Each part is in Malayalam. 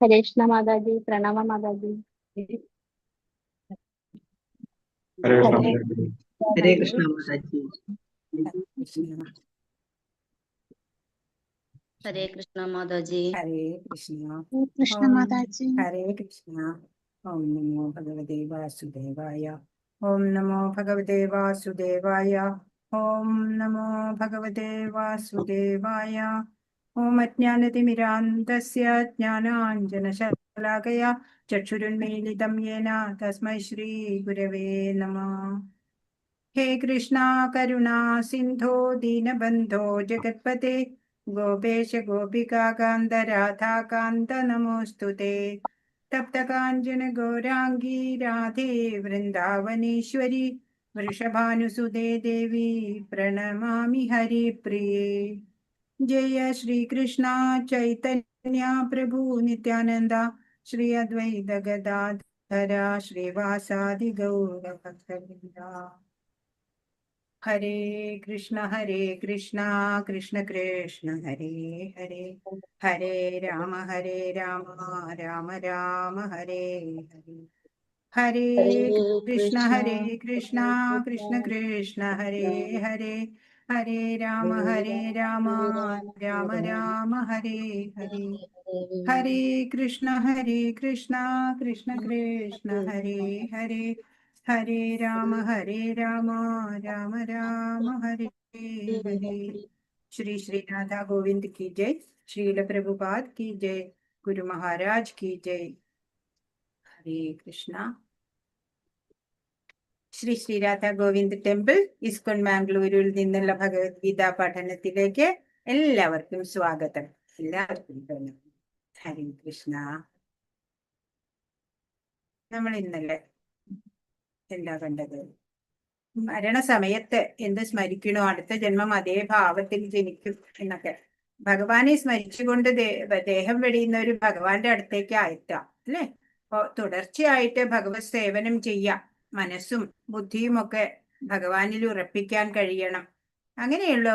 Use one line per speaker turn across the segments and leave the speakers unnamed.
हरे कृष्ण माता जी। प्रणाम माता जी।
हरे कृष्ण
हरे
माता जी।
हरे कृष्ण माता जी।
हरे कृष्ण माता जी।
हरे कृष्ण
कृष्ण माता जी।
हरे कृष्ण। ओम नमो भगवते वासुदेवाय। ओम नमो भगवते वासुदेवाय। ओम नमो भगवते वासुदेवाय। ओम अज्ञानतिमिरान्धस्य ज्ञानाञ्जनशलाकया चक्षुरुन्मीलितं येन तस्मै श्रीगुरवे नमः। हे कृष्णा करुणा सिन्धो दीनबन्धो जगत्पते गोपेश गोपिका कान्त राधा कान्त नमोऽस्तुते। तप्तकाञ्चन गौराङ्गी राधे वृन्दावनेश्वरी वृषभानुसुते देवी प्रणमामि हरिप्रिये। जय श्रीकृष्ण चैतन्य प्रभु नित्यानन्द श्री अद्वैत गदाधर श्रीवासादि गौरभक्तवृन्दा। हरे कृष्ण कृष्ण कृष्ण हरे हरे हरे राम राम राम हरे हरे। हरे कृष्ण कृष्ण कृष्ण हरे हरे हरे राम राम राम हरे हरे। हरे कृष्ण कृष्ण कृष्ण हरे हरे हरे राम राम राम हरे हरे। श्री श्री राधा गोविंद की जय। श्रील प्रभुपाद की जय। गुरु महाराज की जय। हरे कृष्णा। ശ്രീ ശ്രീരാധ ഗോവിന്ദ് ടെമ്പിൾ ഇസ്കോൺ മാംഗ്ലൂരിൽ നിന്നുള്ള ഭഗവത്ഗീത പഠനത്തിലേക്ക് എല്ലാവർക്കും സ്വാഗതം. എല്ലാവർക്കും ഹരേ കൃഷ്ണ. നമ്മൾ ഇന്നലെ എന്താ കണ്ടത്? മരണസമയത്ത് എന്ത് സ്മരിക്കണോ അടുത്ത ജന്മം അതേ ഭാവത്തിൽ ജനിക്കും എന്നൊക്കെ. ഭഗവാനെ സ്മരിച്ചുകൊണ്ട് ദേഹം വെടിയുന്ന ഒരു ഭഗവാന്റെ അടുത്തേക്ക് അയറ്റാം അല്ലെ. അപ്പൊ തുടർച്ചയായിട്ട് ഭഗവത് സേവനം ചെയ്യാം. മനസ്സും ബുദ്ധിയും ഒക്കെ ഭഗവാനിൽ ഉറപ്പിക്കാൻ കഴിയണം. അങ്ങനെയുള്ള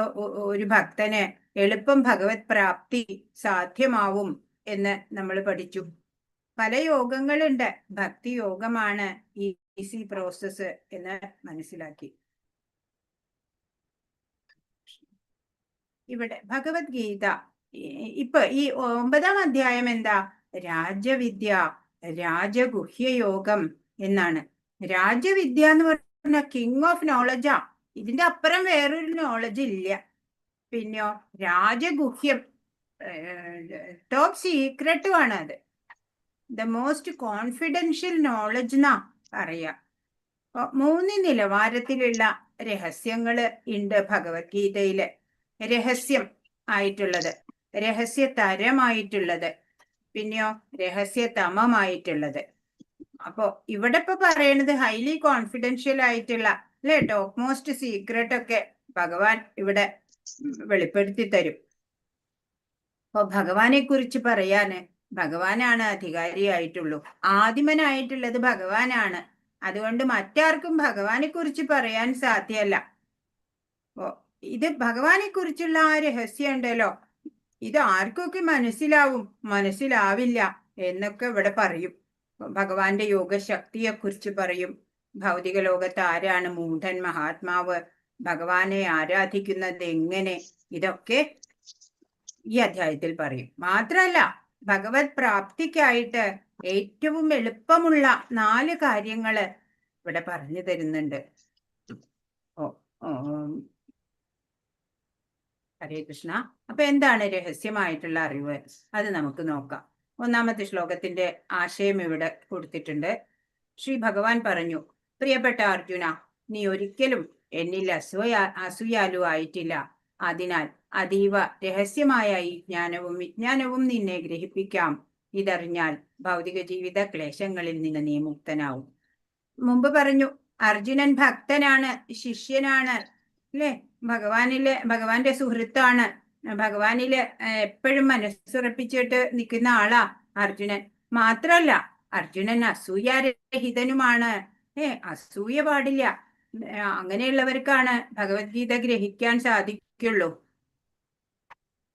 ഒരു ഭക്തന് എളുപ്പം ഭഗവത് പ്രാപ്തി സാധ്യമാവും എന്ന് നമ്മൾ പഠിച്ചു. പല യോഗങ്ങളുണ്ട്. ഭക്തി യോഗമാണ് ഈസി പ്രോസസ് എന്ന് മനസ്സിലാക്കി. ഇവിടെ ഭഗവത്ഗീത ഇപ്പൊ ഈ 9-ാം അധ്യായം എന്താ? രാജവിദ്യ, രാജഗുഹ്യയോഗം എന്നാണ്. രാജവിദ്യ എന്ന് പറഞ്ഞ കിങ് ഓഫ് നോളജാ. ഇതിന്റെ അപ്പുറം വേറൊരു നോളജ് ഇല്ല. പിന്നെയോ രാജഗുഹ്യം, ടോപ്പ് സീക്രട്ടുമാണ് അത്. ദ മോസ്റ്റ് കോൺഫിഡൻഷ്യൽ നോളജ് എന്നാ പറയാ. 3 നിലവാരത്തിലുള്ള രഹസ്യങ്ങള് ഉണ്ട് ഭഗവത്ഗീതയില്. രഹസ്യം ആയിട്ടുള്ളത്, രഹസ്യതരമായിട്ടുള്ളത്, പിന്നെയോ രഹസ്യതമമായിട്ടുള്ളത്. അപ്പോ ഇവിടെ ഇപ്പൊ പറയണത് ഹൈലി കോൺഫിഡൻഷ്യൽ ആയിട്ടുള്ള അല്ലെ, ടോപ്പ് മോസ്റ്റ് സീക്രട്ട് ഒക്കെ ഭഗവാൻ ഇവിടെ വെളിപ്പെടുത്തി തരും. അപ്പൊ ഭഗവാനെ കുറിച്ച് പറയാന് ഭഗവാനാണ് അധികാരിയായിട്ടുള്ളൂ. ആദിമനായിട്ടുള്ളത് ഭഗവാനാണ്. അതുകൊണ്ട് മറ്റാർക്കും ഭഗവാനെ കുറിച്ച് പറയാൻ സാധ്യമല്ല. ഇത് ഭഗവാനെ കുറിച്ചുള്ള ആ രഹസ്യം ഉണ്ടല്ലോ, ഇത് ആർക്കൊക്കെ മനസ്സിലാവില്ല എന്നൊക്കെ ഇവിടെ പറയും. ഭഗവാന്റെ യോഗശക്തിയെ കുറിച്ച് പറയും. ഭൗതിക ലോകത്ത് ആരാണ് മൂഢൻ, മഹാത്മാവ്, ഭഗവാനെ ആരാധിക്കുന്നത് എങ്ങനെ, ഇതൊക്കെ ഈ അധ്യായത്തിൽ പറയും. മാത്രല്ല ഭഗവത് പ്രാപ്തിക്കായിട്ട് ഏറ്റവും എളുപ്പമുള്ള 4 കാര്യങ്ങള് ഇവിടെ പറഞ്ഞു തരുന്നുണ്ട്. ഹരേ കൃഷ്ണ. അപ്പൊ എന്താണ് രഹസ്യമായിട്ടുള്ള അറിവ്? അത് നമുക്ക് നോക്കാം. 1-ാമത്തെ ശ്ലോകത്തിന്റെ ആശയം ഇവിടെ കൊടുത്തിട്ടുണ്ട്. ശ്രീ ഭഗവാൻ പറഞ്ഞു, പ്രിയപ്പെട്ട അർജുന, നീ ഒരിക്കലും എന്നിൽ അസൂയാലു ആയിട്ടില്ല. അതിനാൽ അതീവ രഹസ്യമായ ഈ ജ്ഞാനവും വിജ്ഞാനവും നിന്നെ ഗ്രഹിപ്പിക്കാം. ഇതറിഞ്ഞാൽ ഭൗതിക ജീവിത ക്ലേശങ്ങളിൽ നിന്ന് നീ മുക്തനാവും. മുമ്പ് പറഞ്ഞു അർജുനൻ ഭക്തനാണ്, ശിഷ്യനാണ് അല്ലെ, ഭഗവാന്റെ സുഹൃത്താണ്, ഭഗവാനില് എപ്പോഴും മനസ്സുറപ്പിച്ചിട്ട് നിൽക്കുന്ന ആളാ അർജുനൻ. മാത്രല്ല അർജുനൻ അസൂയാരഹിതനുമാണ്. അസൂയ പാടില്ല. അങ്ങനെയുള്ളവർക്കാണ് ഭഗവത്ഗീത ഗ്രഹിക്കാൻ സാധിക്കുള്ളൂ.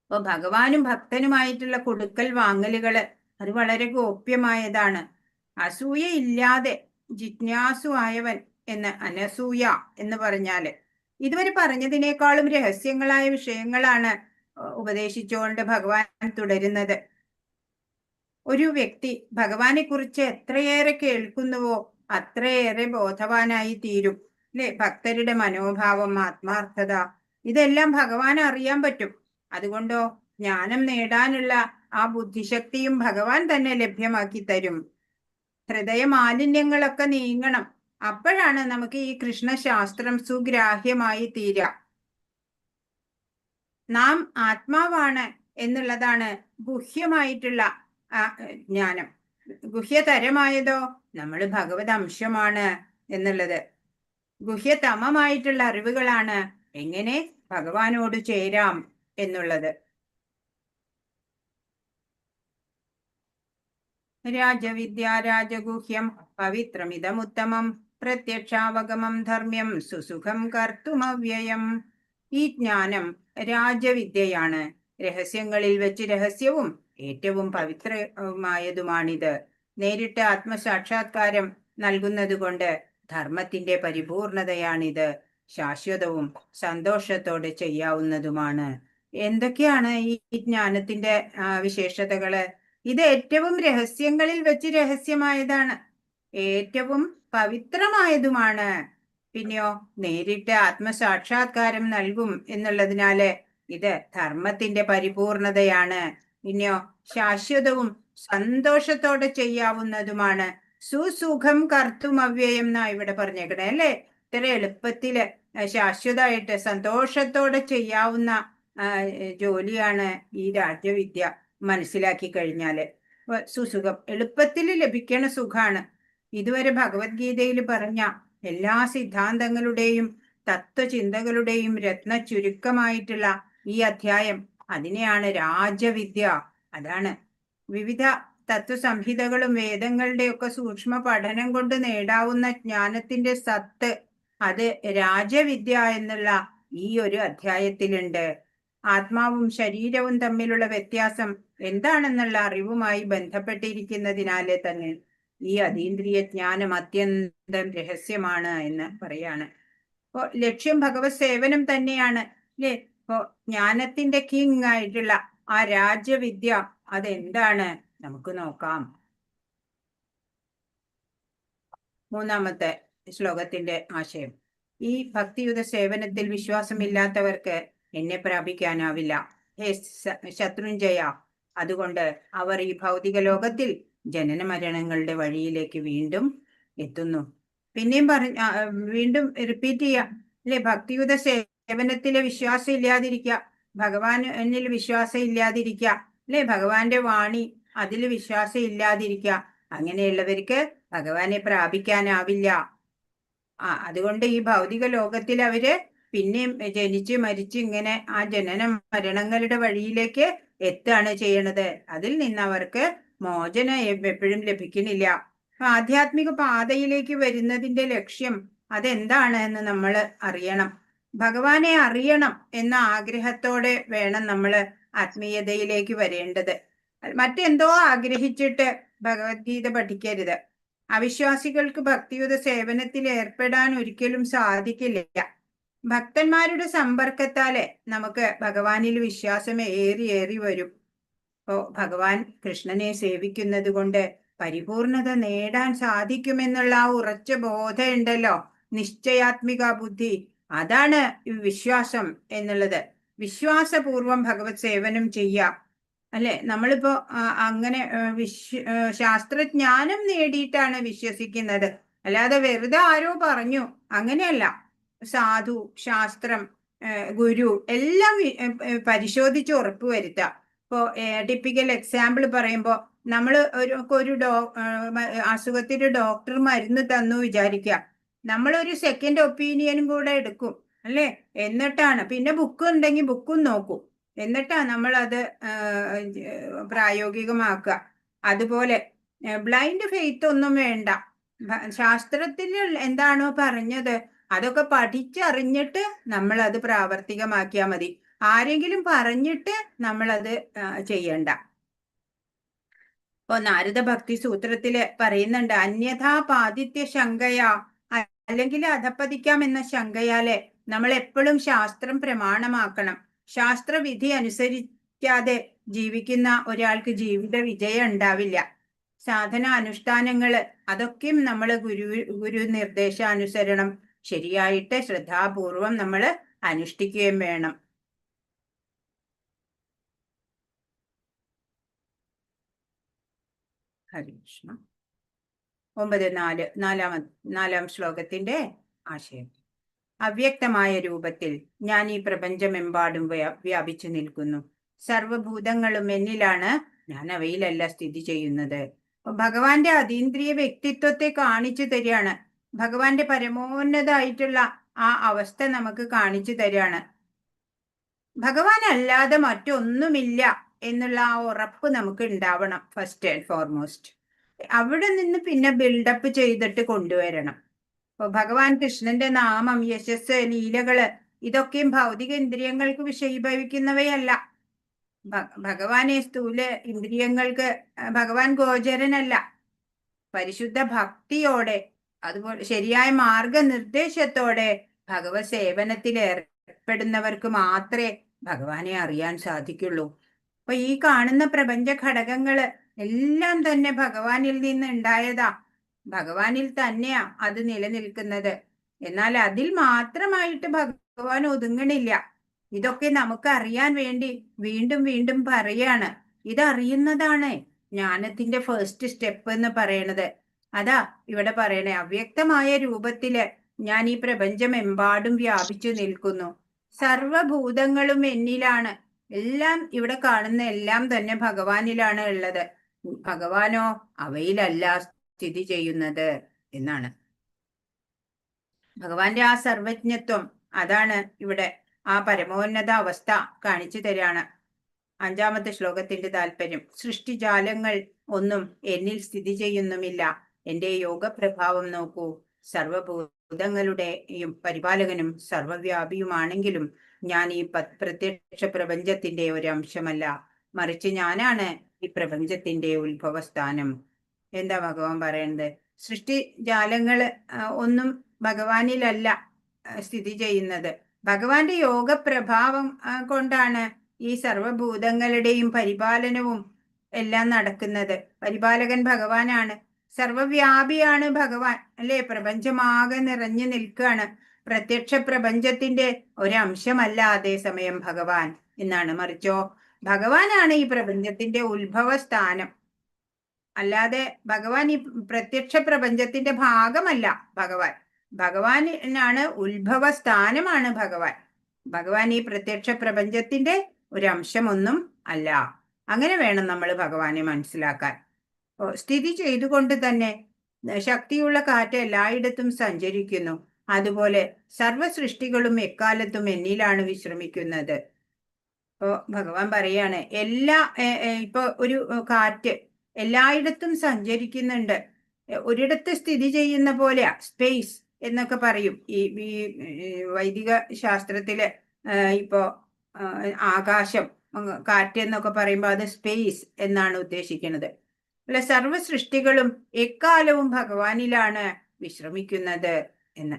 അപ്പൊ ഭഗവാനും ഭക്തനുമായിട്ടുള്ള കൊടുക്കൽ വാങ്ങലുകള് അത് വളരെ ഗോപ്യമായതാണ്. അസൂയ ഇല്ലാതെ ജിജ്ഞാസു ആയവൻ എന്ന് അനസൂയ എന്ന് പറഞ്ഞാല് ഇതുവരെ പറഞ്ഞതിനേക്കാളും രഹസ്യങ്ങളായ വിഷയങ്ങളാണ് ഉപദേശിച്ചുകൊണ്ട് ഭഗവാൻ തുടരുന്നത്. ഒരു വ്യക്തി ഭഗവാനെ കുറിച്ച് എത്രയേറെ കേൾക്കുന്നുവോ അത്രയേറെ ബോധവാനായി തീരും. അല്ലെ, ഭക്തരുടെ മനോഭാവം, ആത്മാർത്ഥത, ഇതെല്ലാം ഭഗവാൻ അറിയാൻ പറ്റും. അതുകൊണ്ടോ ജ്ഞാനം നേടാനുള്ള ആ ബുദ്ധിശക്തിയും ഭഗവാൻ തന്നെ ലഭ്യമാക്കി തരും. ഹൃദയ മാലിന്യങ്ങളൊക്കെ നീങ്ങണം. അപ്പോഴാണ് നമുക്ക് ഈ കൃഷ്ണശാസ്ത്രം സുഗ്രാഹ്യമായി തീരുക. നാം ആത്മാവാണ് എന്നുള്ളതാണ് ഗുഹ്യമായിട്ടുള്ള ജ്ഞാനം. ഗുഹ്യതരമായതോ നമ്മൾ ഭഗവത് അംശമാണ് എന്നുള്ളത്. ഗുഹ്യതമമായിട്ടുള്ള അറിവുകളാണ് എങ്ങനെ ഭഗവാനോട് ചേരാം എന്നുള്ളത്. രാജവിദ്യ രാജഗുഹ്യം പവിത്രമിതമുത്തമം പ്രത്യക്ഷാവഗമം ധർമ്മ്യം സുസുഖം കർത്തുമവ്യയം. ഈ ജ്ഞാനം രാജവിദ്യയാണ്. രഹസ്യങ്ങളിൽ വെച്ച് രഹസ്യവും ഏറ്റവും പവിത്രമായതുമാണിത്. നേരിട്ട് ആത്മസാക്ഷാത്കാരം നൽകുന്നത് കൊണ്ട് ധർമ്മത്തിന്റെ പരിപൂർണതയാണിത്. ശാശ്വതവും സന്തോഷത്തോടെ ചെയ്യാവുന്നതുമാണ്. എന്തൊക്കെയാണ് ഈ ജ്ഞാനത്തിന്റെ വിശേഷതകള്? ഇത് ഏറ്റവും രഹസ്യങ്ങളിൽ വെച്ച് രഹസ്യമായതാണ്, ഏറ്റവും പവിത്രമായതുമാണ്. പിന്നെയോ നേരിട്ട് ആത്മസാക്ഷാത്കാരം നൽകും എന്നുള്ളതിനാല് ഇത് ധർമ്മത്തിന്റെ പരിപൂർണതയാണ്. പിന്നെയോ ശാശ്വതവും സന്തോഷത്തോടെ ചെയ്യാവുന്നതുമാണ്. സുസുഖം കർത്തുമവ്യയം എന്നാ ഇവിടെ പറഞ്ഞേക്കണേ അല്ലേ. ഇത്ര എളുപ്പത്തില് ശാശ്വതമായിട്ട് സന്തോഷത്തോടെ ചെയ്യാവുന്ന ജോലിയാണ് ഈ രാജവിദ്യ. മനസ്സിലാക്കി കഴിഞ്ഞാല് സുസുഖം, എളുപ്പത്തിൽ ലഭിക്കണ സുഖാണ്. ഇതുവരെ ഭഗവത്ഗീതയിൽ പറഞ്ഞ എല്ലാ സിദ്ധാന്തങ്ങളുടെയും തത്വചിന്തകളുടെയും രത്ന ചുരുക്കമായിട്ടുള്ള ഈ അധ്യായം, അതിനെയാണ് രാജവിദ്യ. അതാണ് വിവിധ തത്വസംഹിതകളും വേദങ്ങളുടെ ഒക്കെ സൂക്ഷ്മ പഠനം കൊണ്ട് നേടാവുന്ന ജ്ഞാനത്തിന്റെ സത്ത്. അത് രാജവിദ്യ എന്നുള്ള ഈ ഒരു അധ്യായത്തിലുണ്ട്. ആത്മാവും ശരീരവും തമ്മിലുള്ള വ്യത്യാസം എന്താണെന്നുള്ള അറിവുമായി ബന്ധപ്പെട്ടിരിക്കുന്നതിനാലെ തന്നെ ഈ അതീന്ദ്രിയ ജ്ഞാനം അത്യന്തം രഹസ്യമാണ് എന്ന് പറയാണ്. അപ്പോ ലക്ഷ്യം ഭഗവത് സേവനം തന്നെയാണ് അല്ലേ. ഇപ്പോ ജ്ഞാനത്തിന്റെ കിങ് ആയിട്ടുള്ള ആ രാജവിദ്യ അതെന്താണ് നമുക്ക് നോക്കാം. മൂന്നാമത്തെ ശ്ലോകത്തിന്റെ ആശയം: ഈ ഭക്തിയുത സേവനത്തിൽ വിശ്വാസമില്ലാത്തവർക്ക് എന്നെ പ്രാപിക്കാനാവില്ല. ഹേ ശത്രുഞ്ജയ, അതുകൊണ്ട് അവർ ഈ ഭൗതിക ലോകത്തിൽ ജനന മരണങ്ങളുടെ വഴിയിലേക്ക് വീണ്ടും എത്തുന്നു. പിന്നെയും വീണ്ടും റിപ്പീറ്റ് ചെയ്യാം അല്ലെ. ഭക്തിയുത സേവനത്തിലെ വിശ്വാസം ഇല്ലാതിരിക്കുക, ഭഗവാനിൽ വിശ്വാസം ഇല്ലാതിരിക്കുക അല്ലെ, ഭഗവാന്റെ വാണി അതിൽ വിശ്വാസം ഇല്ലാതിരിക്കുക, അങ്ങനെയുള്ളവർക്ക് ഭഗവാനെ പ്രാപിക്കാനാവില്ല. അതുകൊണ്ട് ഈ ഭൗതിക ലോകത്തിൽ അവര് പിന്നെയും ജനിച്ച് മരിച്ച് ഇങ്ങനെ ആ ജനന മരണങ്ങളുടെ വഴിയിലേക്ക് എത്തുകയാണ് ചെയ്യണത്. അതിൽ നിന്ന് അവർക്ക് മോചനം എപ്പോഴും ലഭിക്കുന്നില്ല. ആധ്യാത്മിക പാതയിലേക്ക് വരുന്നതിന്റെ ലക്ഷ്യം അതെന്താണ് എന്ന് നമ്മൾ അറിയണം. ഭഗവാനെ അറിയണം എന്ന ആഗ്രഹത്തോടെ വേണം നമ്മൾ ആത്മീയതയിലേക്ക് വരേണ്ടത്. മറ്റെന്തോ ആഗ്രഹിച്ചിട്ട് ഭഗവത്ഗീത പഠിക്കരുത്. അവിശ്വാസികൾക്ക് ഭക്തിയുത സേവനത്തിൽ ഏർപ്പെടാൻ ഒരിക്കലും സാധിക്കില്ല. ഭക്തന്മാരുടെ സമ്പർക്കത്താലെ നമുക്ക് ഭഗവാനിൽ വിശ്വാസം ഏറി വരും. ഇപ്പോ ഭഗവാൻ കൃഷ്ണനെ സേവിക്കുന്നത് കൊണ്ട് പരിപൂർണത നേടാൻ സാധിക്കുമെന്നുള്ള ആ ഉറച്ച ബോധം ഉണ്ടല്ലോ, നിശ്ചയാത്മിക ബുദ്ധി, അതാണ് വിശ്വാസം എന്നുള്ളത്. വിശ്വാസപൂർവം ഭഗവത് സേവനം ചെയ്യാം അല്ലെ. നമ്മളിപ്പോ അങ്ങനെ ശാസ്ത്രജ്ഞാനം നേടിയിട്ടാണ് വിശ്വസിക്കുന്നത്, അല്ലാതെ വെറുതെ ആരോ പറഞ്ഞു അങ്ങനെയല്ല. സാധു, ശാസ്ത്രം, ഗുരു എല്ലാം പരിശോധിച്ച് ഉറപ്പുവരുത്തുക. ഇപ്പോ ടിപ്പിക്കൽ എക്സാമ്പിൾ പറയുമ്പോൾ നമ്മൾ ഒരു അസുഖത്തിന് ഡോക്ടർ മരുന്ന് തന്നു വിചാരിക്കുക, നമ്മളൊരു സെക്കൻഡ് ഒപ്പീനിയനും കൂടെ എടുക്കും അല്ലേ. എന്നിട്ടാണ് പിന്നെ ബുക്ക് ഉണ്ടെങ്കിൽ ബുക്കും നോക്കും, എന്നിട്ടാണ് നമ്മളത് പ്രായോഗികമാക്കുക. അതുപോലെ ബ്ലൈൻഡ് ഫെയ്ത്ത് ഒന്നും വേണ്ട. ശാസ്ത്രത്തിൽ എന്താണോ പറഞ്ഞത് അതൊക്കെ പഠിച്ചറിഞ്ഞിട്ട് നമ്മൾ അത് പ്രാവർത്തികമാക്കിയാൽ മതി. ആരെങ്കിലും പറഞ്ഞിട്ട് നമ്മളത് ചെയ്യണ്ട. ഇപ്പൊ നാരദ ഭക്തി സൂത്രത്തില് പറയുന്നുണ്ട്, അന്യഥാ പാതിത്യ ശങ്കയാ, അല്ലെങ്കിൽ അധപ്പതിക്കാം എന്ന ശങ്കയാലെ നമ്മൾ എപ്പോഴും ശാസ്ത്രം പ്രമാണമാക്കണം. ശാസ്ത്രവിധി അനുസരിക്കാതെ ജീവിക്കുന്ന ഒരാൾക്ക് ജീവിത വിജയം ഉണ്ടാവില്ല. സാധന അനുഷ്ഠാനങ്ങള് അതൊക്കെയും നമ്മൾ ഗുരു നിർദ്ദേശാനുസരണം ശരിയായിട്ട് ശ്രദ്ധാപൂർവം നമ്മൾ അനുഷ്ഠിക്കുകയും വേണം. ഹരികൃഷ്ണ. 9.4 നാലാം ശ്ലോകത്തിന്റെ ആശയം. അവ്യക്തമായ രൂപത്തിൽ ഞാൻ ഈ പ്രപഞ്ചമെമ്പാടും വ്യാപിച്ചു നിൽക്കുന്നു. സർവഭൂതങ്ങളും എന്നിലാണ്, ഞാൻ അവയിലല്ല സ്ഥിതി ചെയ്യുന്നത്. ഭഗവാന്റെ അതീന്ദ്രിയ വ്യക്തിത്വത്തെ കാണിച്ചു തരികയാണ്. ഭഗവാന്റെ പരമോന്നതായിട്ടുള്ള ആ അവസ്ഥ നമുക്ക് കാണിച്ചു തരികയാണ്. ഭഗവാൻ അല്ലാതെ മറ്റൊന്നുമില്ല എന്നുള്ള ആ ഉറപ്പ് നമുക്ക് ഉണ്ടാവണം. ഫസ്റ്റ് ആൻഡ് ഫോർമോസ്റ്റ് അവിടെ നിന്ന് പിന്നെ ബിൽഡപ്പ് ചെയ്തിട്ട് കൊണ്ടുവരണം. ഇപ്പൊ ഭഗവാൻ കൃഷ്ണന്റെ നാമം, യശസ്, ലീലകള് ഇതൊക്കെയും ഭൗതിക ഇന്ദ്രിയങ്ങൾക്ക് വിഷയീഭവിക്കുന്നവയല്ല. ഭഗവാനെ സ്ഥൂല ഇന്ദ്രിയങ്ങൾക്ക് ഭഗവാൻ ഗോചരനല്ല. പരിശുദ്ധ ഭക്തിയോടെ അതുപോലെ ശരിയായ മാർഗനിർദ്ദേശത്തോടെ ഭഗവത് സേവനത്തിൽ ഏർപ്പെടുന്നവർക്ക് മാത്രമേ ഭഗവാനെ അറിയാൻ സാധിക്കുള്ളൂ. അപ്പൊ ഈ കാണുന്ന പ്രപഞ്ച ഘടകങ്ങള് എല്ലാം തന്നെ ഭഗവാനിൽ നിന്ന് ഉണ്ടായതാ. ഭഗവാനിൽ തന്നെയാ അത് നിലനിൽക്കുന്നത്. എന്നാൽ അതിൽ മാത്രമായിട്ട് ഭഗവാൻ ഒതുങ്ങണില്ല. ഇതൊക്കെ നമുക്ക് അറിയാൻ വേണ്ടി വീണ്ടും വീണ്ടും പറയാണ്. ഇതറിയുന്നതാണ് ജ്ഞാനത്തിന്റെ ഫസ്റ്റ് സ്റ്റെപ്പ് എന്ന് പറയണത്. അതാ ഇവിടെ പറയണേ, അവ്യക്തമായ രൂപത്തില് ഞാൻ ഈ പ്രപഞ്ചമെമ്പാടും വ്യാപിച്ചു നിൽക്കുന്നു. സർവഭൂതങ്ങളും എന്നിലാണ്. എല്ലാം ഇവിടെ കാണുന്ന എല്ലാം തന്നെ ഭഗവാനിലാണ് ഉള്ളത്. ഭഗവാനോ അവയിലല്ല സ്ഥിതി ചെയ്യുന്നത് എന്നാണ്. ഭഗവാന്റെ ആ സർവജ്ഞത്വം അതാണ് ഇവിടെ ആ പരമോന്നത അവസ്ഥ കാണിച്ചു തരാണ്. 5-ാമത്തെ ശ്ലോകത്തിന്റെ താല്പര്യം. സൃഷ്ടിജാലങ്ങൾ ഒന്നും എന്നിൽ സ്ഥിതി ചെയ്യുന്നുമില്ല. എന്റെ യോഗപ്രഭാവം നോക്കൂ. സർവഭൂതങ്ങളുടെയും പരിപാലകനും സർവവ്യാപിയുമാണെങ്കിലും ഞാൻ ഈ പ്രത്യക്ഷ പ്രപഞ്ചത്തിന്റെ ഒരു അംശമല്ല, മറിച്ച് ഞാനാണ് ഈ പ്രപഞ്ചത്തിന്റെ ഉത്ഭവസ്ഥാനം. എന്താ ഭഗവാൻ പറയുന്നത്? സൃഷ്ടിജാലങ്ങള് ഒന്നും ഭഗവാനിലല്ല സ്ഥിതി ചെയ്യുന്നത്. ഭഗവാന്റെ യോഗപ്രഭാവം കൊണ്ടാണ് ഈ സർവഭൂതങ്ങളുടെയും പരിപാലനവും എല്ലാം നടക്കുന്നത്. പരിപാലകൻ ഭഗവാനാണ്. സർവവ്യാപിയാണ് ഭഗവാൻ, അല്ലെ? പ്രപഞ്ചമാകെ നിറഞ്ഞു നിൽക്കുകയാണ്. പ്രത്യക്ഷ പ്രപഞ്ചത്തിന്റെ ഒരംശമല്ല അതേസമയം ഭഗവാൻ എന്നാണ്. മറിച്ചോ ഭഗവാനാണ് ഈ പ്രപഞ്ചത്തിന്റെ ഉത്ഭവസ്ഥാനം. അല്ലാതെ ഭഗവാൻ ഈ പ്രത്യക്ഷ പ്രപഞ്ചത്തിന്റെ ഭാഗമല്ല. ഭഗവാനാണ് ഉത്ഭവ സ്ഥാനമാണ് ഭഗവാൻ. ഭഗവാൻ ഈ പ്രത്യക്ഷ പ്രപഞ്ചത്തിന്റെ ഒരു അംശമൊന്നും അല്ല. അങ്ങനെ വേണം നമ്മൾ ഭഗവാനെ മനസ്സിലാക്കാൻ. സ്ഥിതി ചെയ്തുകൊണ്ട് തന്നെ ശക്തിയുള്ള കാറ്റ് എല്ലായിടത്തും സഞ്ചരിക്കുന്നു. അതുപോലെ സർവ സൃഷ്ടികളും എക്കാലത്തും എന്നിലാണ് വിശ്രമിക്കുന്നത്. ഇപ്പോ ഭഗവാൻ പറയാണ്, ഇപ്പൊ ഒരു കാറ്റ് എല്ലായിടത്തും സഞ്ചരിക്കുന്നുണ്ട്. ഒരിടത്ത് സ്ഥിതി ചെയ്യുന്ന പോലെയാ. സ്പേസ് എന്നൊക്കെ പറയും ഈ വൈദിക ശാസ്ത്രത്തില്. ഇപ്പോ ആകാശം, കാറ്റ് എന്നൊക്കെ പറയുമ്പോൾ അത് സ്പേസ് എന്നാണ് ഉദ്ദേശിക്കുന്നത്. അല്ല, സർവ സൃഷ്ടികളും എക്കാലവും ഭഗവാനിലാണ് വിശ്രമിക്കുന്നത് എന്ന്.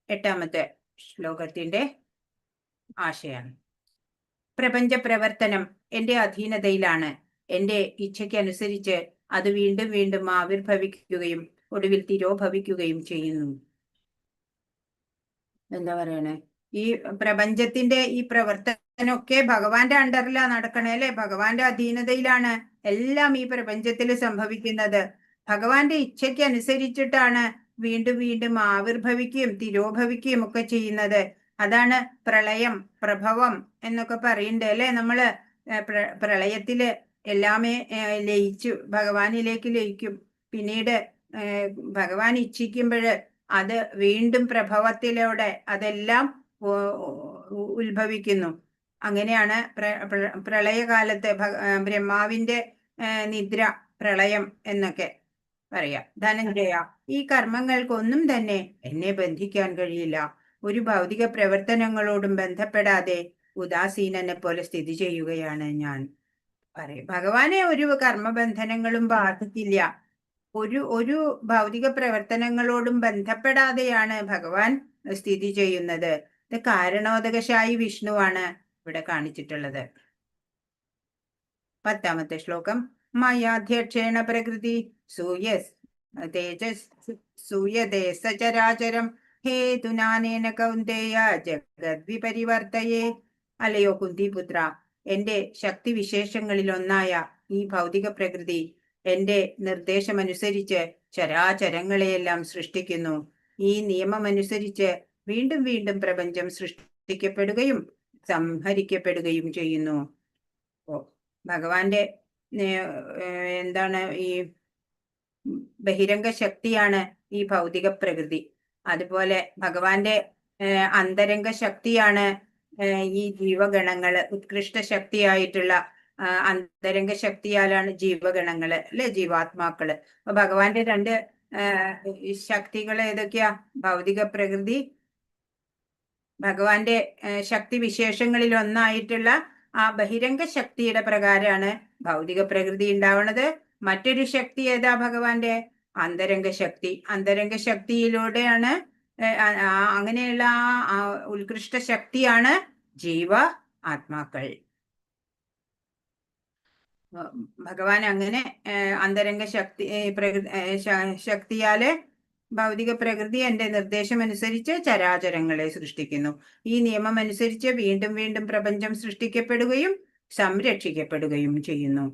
8-ാമത്തെ ശ്ലോകത്തിന്റെ ആശയാണ്. പ്രപഞ്ച പ്രവർത്തനം എന്റെ അധീനതയിലാണ്. എന്റെ ഇച്ഛയ്ക്കനുസരിച്ച് അത് വീണ്ടും വീണ്ടും ആവിർഭവിക്കുകയും ഒടുവിൽ തിരോഭവിക്കുകയും ചെയ്യുന്നു. എന്താ പറയണേ? ഈ പ്രപഞ്ചത്തിന്റെ ഈ പ്രവർത്തനമൊക്കെ ഭഗവാന്റെ അണ്ടറിലാ നടക്കണേ, അല്ലെ? ഭഗവാന്റെ അധീനതയിലാണ് എല്ലാം ഈ പ്രപഞ്ചത്തിൽ സംഭവിക്കുന്നത്. ഭഗവാന്റെ ഇച്ഛയ്ക്ക് അനുസരിച്ചിട്ടാണ് വീണ്ടും വീണ്ടും ആവിർഭവിക്കുകയും തിരോഭവിക്കുകയും ഒക്കെ ചെയ്യുന്നത്. അതാണ് പ്രളയം, പ്രഭവം എന്നൊക്കെ പറയുന്നുണ്ട്, അല്ലെ? നമ്മള് പ്രളയത്തില് എല്ലാമേ ലയിച്ചു ഭഗവാനിലേക്ക് ലയിക്കും. പിന്നീട് ഭഗവാൻ ഇച്ഛിക്കുമ്പോൾ അത് വീണ്ടും പ്രഭവത്തിലൂടെ അതെല്ലാം ഉത്ഭവിക്കുന്നു. അങ്ങനെയാണ് പ്രളയകാലത്ത് ബ്രഹ്മാവിന്റെ നിദ്ര, പ്രളയം എന്നൊക്കെ പറയാം. ധനഞ്ജയ, ഈ കർമ്മങ്ങൾക്കൊന്നും തന്നെ എന്നെ ബന്ധിക്കാൻ കഴിയില്ല. ഒരു ഭൗതിക പ്രവർത്തനങ്ങളോടും ബന്ധപ്പെടാതെ ഉദാസീനനെ പോലെ സ്ഥിതി ചെയ്യുകയാണ് ഞാൻ. പറയും. ഭഗവാനെ ഒരു കർമ്മബന്ധനങ്ങളും ബാധിക്കില്ല. ഒരു ഭൗതിക പ്രവർത്തനങ്ങളോടും ബന്ധപ്പെടാതെയാണ് ഭഗവാൻ സ്ഥിതി ചെയ്യുന്നത്. ഇത് കാരണോദകശായി വിഷ്ണുവാണ് ഇവിടെ കാണിച്ചിട്ടുള്ളത്. 10ാമത്തെ ശ്ലോകം. മയാധ്യക്ഷേണ പ്രകൃതി സൂയതേ സചരാചരം ഹേതുനാനേന കൗന്ദേയ ജഗദ്വിപരിവർത്തയേ. അല്ലയോ കുന്തിപുത്ര, എന്റെ ശക്തിവിശേഷങ്ങളിൽ ഒന്നായ ഈ ഭൗതിക പ്രകൃതി എന്റെ നിർദ്ദേശമനുസരിച്ച് ചരാചരങ്ങളെയെല്ലാം സൃഷ്ടിക്കുന്നു. ഈ നിയമമനുസരിച്ച് വീണ്ടും വീണ്ടും പ്രപഞ്ചം സൃഷ്ടിക്കപ്പെടുകയും സംഹരിക്കപ്പെടുകയും ചെയ്യുന്നു. ഭഗവാന്റെ എന്താണ് ഈ ബഹിരംഗ ശക്തിയാണ് ഈ ഭൗതിക പ്രകൃതി. അതുപോലെ ഭഗവാന്റെ അന്തരംഗ ശക്തിയാണ് ഈ ജീവഗണങ്ങള്. ഉത്കൃഷ്ട ശക്തിയായിട്ടുള്ള അന്തരംഗ ശക്തിയാലാണ് ജീവഗണങ്ങള്, അല്ലെ, ജീവാത്മാക്കള്. അപ്പൊ ഭഗവാന്റെ രണ്ട് ശക്തികൾ ഏതൊക്കെയാ? ഭൗതിക പ്രകൃതി, ഭഗവാന്റെ ശക്തി വിശേഷങ്ങളിൽ ഒന്നായിട്ടുള്ള ആ ബഹിരംഗ ശക്തിയുടെ പ്രകാരമാണ് ഭൗതിക പ്രകൃതി ഉണ്ടാവുന്നത്. മറ്റൊരു ശക്തി ഏതാ? ഭഗവാന്റെ അന്തരംഗ ശക്തി. അന്തരംഗ ശക്തിയിലൂടെയാണ് അങ്ങനെയുള്ള ആ ഉത്കൃഷ്ട ശക്തിയാണ് ജീവ ആത്മാക്കൾ. ഭഗവാൻ അങ്ങനെ അന്തരംഗ ശക്തിയാല് ഭൗതിക പ്രകൃതി എന്റെ നിർദ്ദേശമനുസരിച്ച് ചരാചരങ്ങളെ സൃഷ്ടിക്കുന്നു. ഈ നിയമം അനുസരിച്ച് വീണ്ടും വീണ്ടും പ്രപഞ്ചം സൃഷ്ടിക്കപ്പെടുകയും സംരക്ഷിക്കപ്പെടുകയും ചെയ്യുന്നു.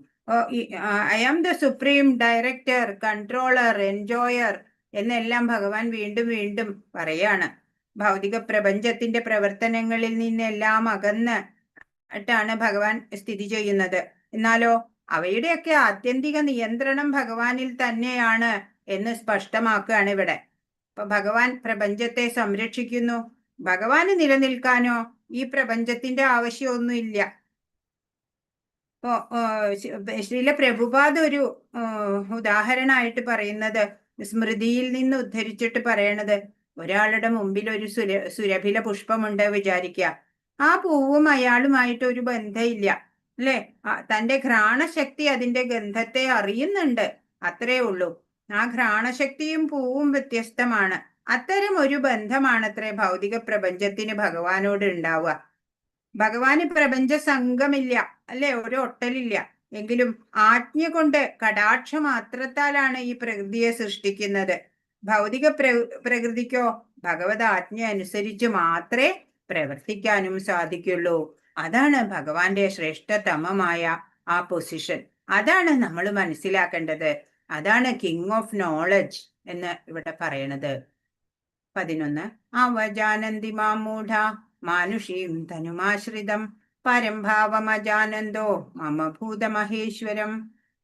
I am the supreme director, controller, enjoyer എന്നെല്ലാം ഭഗവാൻ വീണ്ടും വീണ്ടും പറയാണ്. ഭൗതിക പ്രപഞ്ചത്തിന്റെ പ്രവർത്തനങ്ങളിൽ നിന്നെല്ലാം അകന്നിട്ടാണ് ഭഗവാൻ സ്ഥിതി ചെയ്യുന്നത്. എന്നാലോ അവയുടെയൊക്കെ ആത്യന്തിക നിയന്ത്രണം ഭഗവാനിൽ തന്നെയാണ് എന്ന് സ്പഷ്ടമാക്കുകയാണ് ഇവിടെ. അപ്പൊ ഭഗവാൻ പ്രപഞ്ചത്തെ സംരക്ഷിക്കുന്നു. ഭഗവാന് നിലനിൽക്കാനോ ഈ പ്രപഞ്ചത്തിന്റെ ആവശ്യമൊന്നുമില്ല. ഇപ്പോ ശ്രീല പ്രഭുപാദ് ഒരു ഉദാഹരണമായിട്ട് പറയുന്നത്, സ്മൃതിയിൽ നിന്ന് ഉദ്ധരിച്ചിട്ട് പറയണത്, ഒരാളുടെ മുമ്പിൽ ഒരു സുരഭില പുഷ്പമുണ്ട് വിചാരിക്കുക. ആ പൂവും അയാളുമായിട്ട് ഒരു ബന്ധമില്ല, അല്ലെ? തന്റെ ഘ്രാണശക്തി അതിന്റെ ഗന്ധത്തെ അറിയുന്നുണ്ട്, അത്രേ ഉള്ളൂ. ആ ഘ്രാണശക്തിയും പൂവും വ്യത്യസ്തമാണ്. അത്തരം ഒരു ബന്ധമാണത്രേ ഭൗതിക പ്രപഞ്ചത്തിന് ഭഗവാനോട് ഉണ്ടാവുക. ഭഗവാന് പ്രപഞ്ച സംഘമില്ല, അല്ലെ, ഒരു ഒട്ടലില്ല. എങ്കിലും ആജ്ഞ കൊണ്ട് കടാക്ഷമാത്രത്താലാണ് ഈ പ്രകൃതിയെ സൃഷ്ടിക്കുന്നത്. ഭൗതിക പ്രകൃതിക്കോ ഭഗവത് ആജ്ഞ അനുസരിച്ച് മാത്രമേ പ്രവർത്തിക്കാനും സാധിക്കുള്ളൂ. അതാണ് ഭഗവാന്റെ ശ്രേഷ്ഠതമമായ ആ പൊസിഷൻ. അതാണ് നമ്മൾ മനസ്സിലാക്കേണ്ടത്. അതാണ് കിങ് ഓഫ് നോളജ് എന്ന് ഇവിടെ പറയണത്. 11. അവജാനന്തി മാം മൂഢ മാനുഷീം തനുമാശ്രിതം പരംഭാവമജാനന്ദോ മമ ഭൂതമഹേശ്വരം.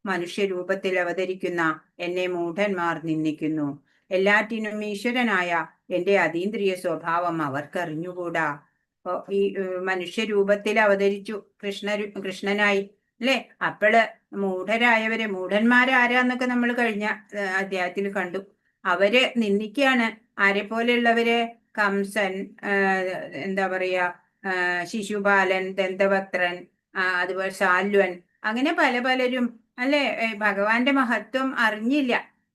മനുഷ്യരൂപത്തിൽ അവതരിക്കുന്ന എന്നെ മൂഢന്മാർ നിന്ദിക്കുന്നു. എല്ലാറ്റിനും ഈശ്വരനായ എന്റെ അതീന്ദ്രിയ സ്വഭാവം അവർക്കറിഞ്ഞുകൂടാ. ഈ മനുഷ്യരൂപത്തിൽ അവതരിച്ചു കൃഷ്ണനായി, അല്ലെ? അപ്പോള് മൂഢന്മാരാരാന്നൊക്കെ നമ്മൾ കഴിഞ്ഞ അധ്യായത്തിൽ കണ്ടു. അവര് നിന്ദിക്കുകയാണ്. ആരെ പോലെയുള്ളവര്? കംസൻ, എന്താ പറയാ, ശിശുപാലൻ, ദന്തവക്ത്രൻ, അതുപോലെ ശാല്വൻ, അങ്ങനെ പലരും, അല്ലെ? ഭഗവാന്റെ മഹത്വം അറിഞ്ഞില്ല,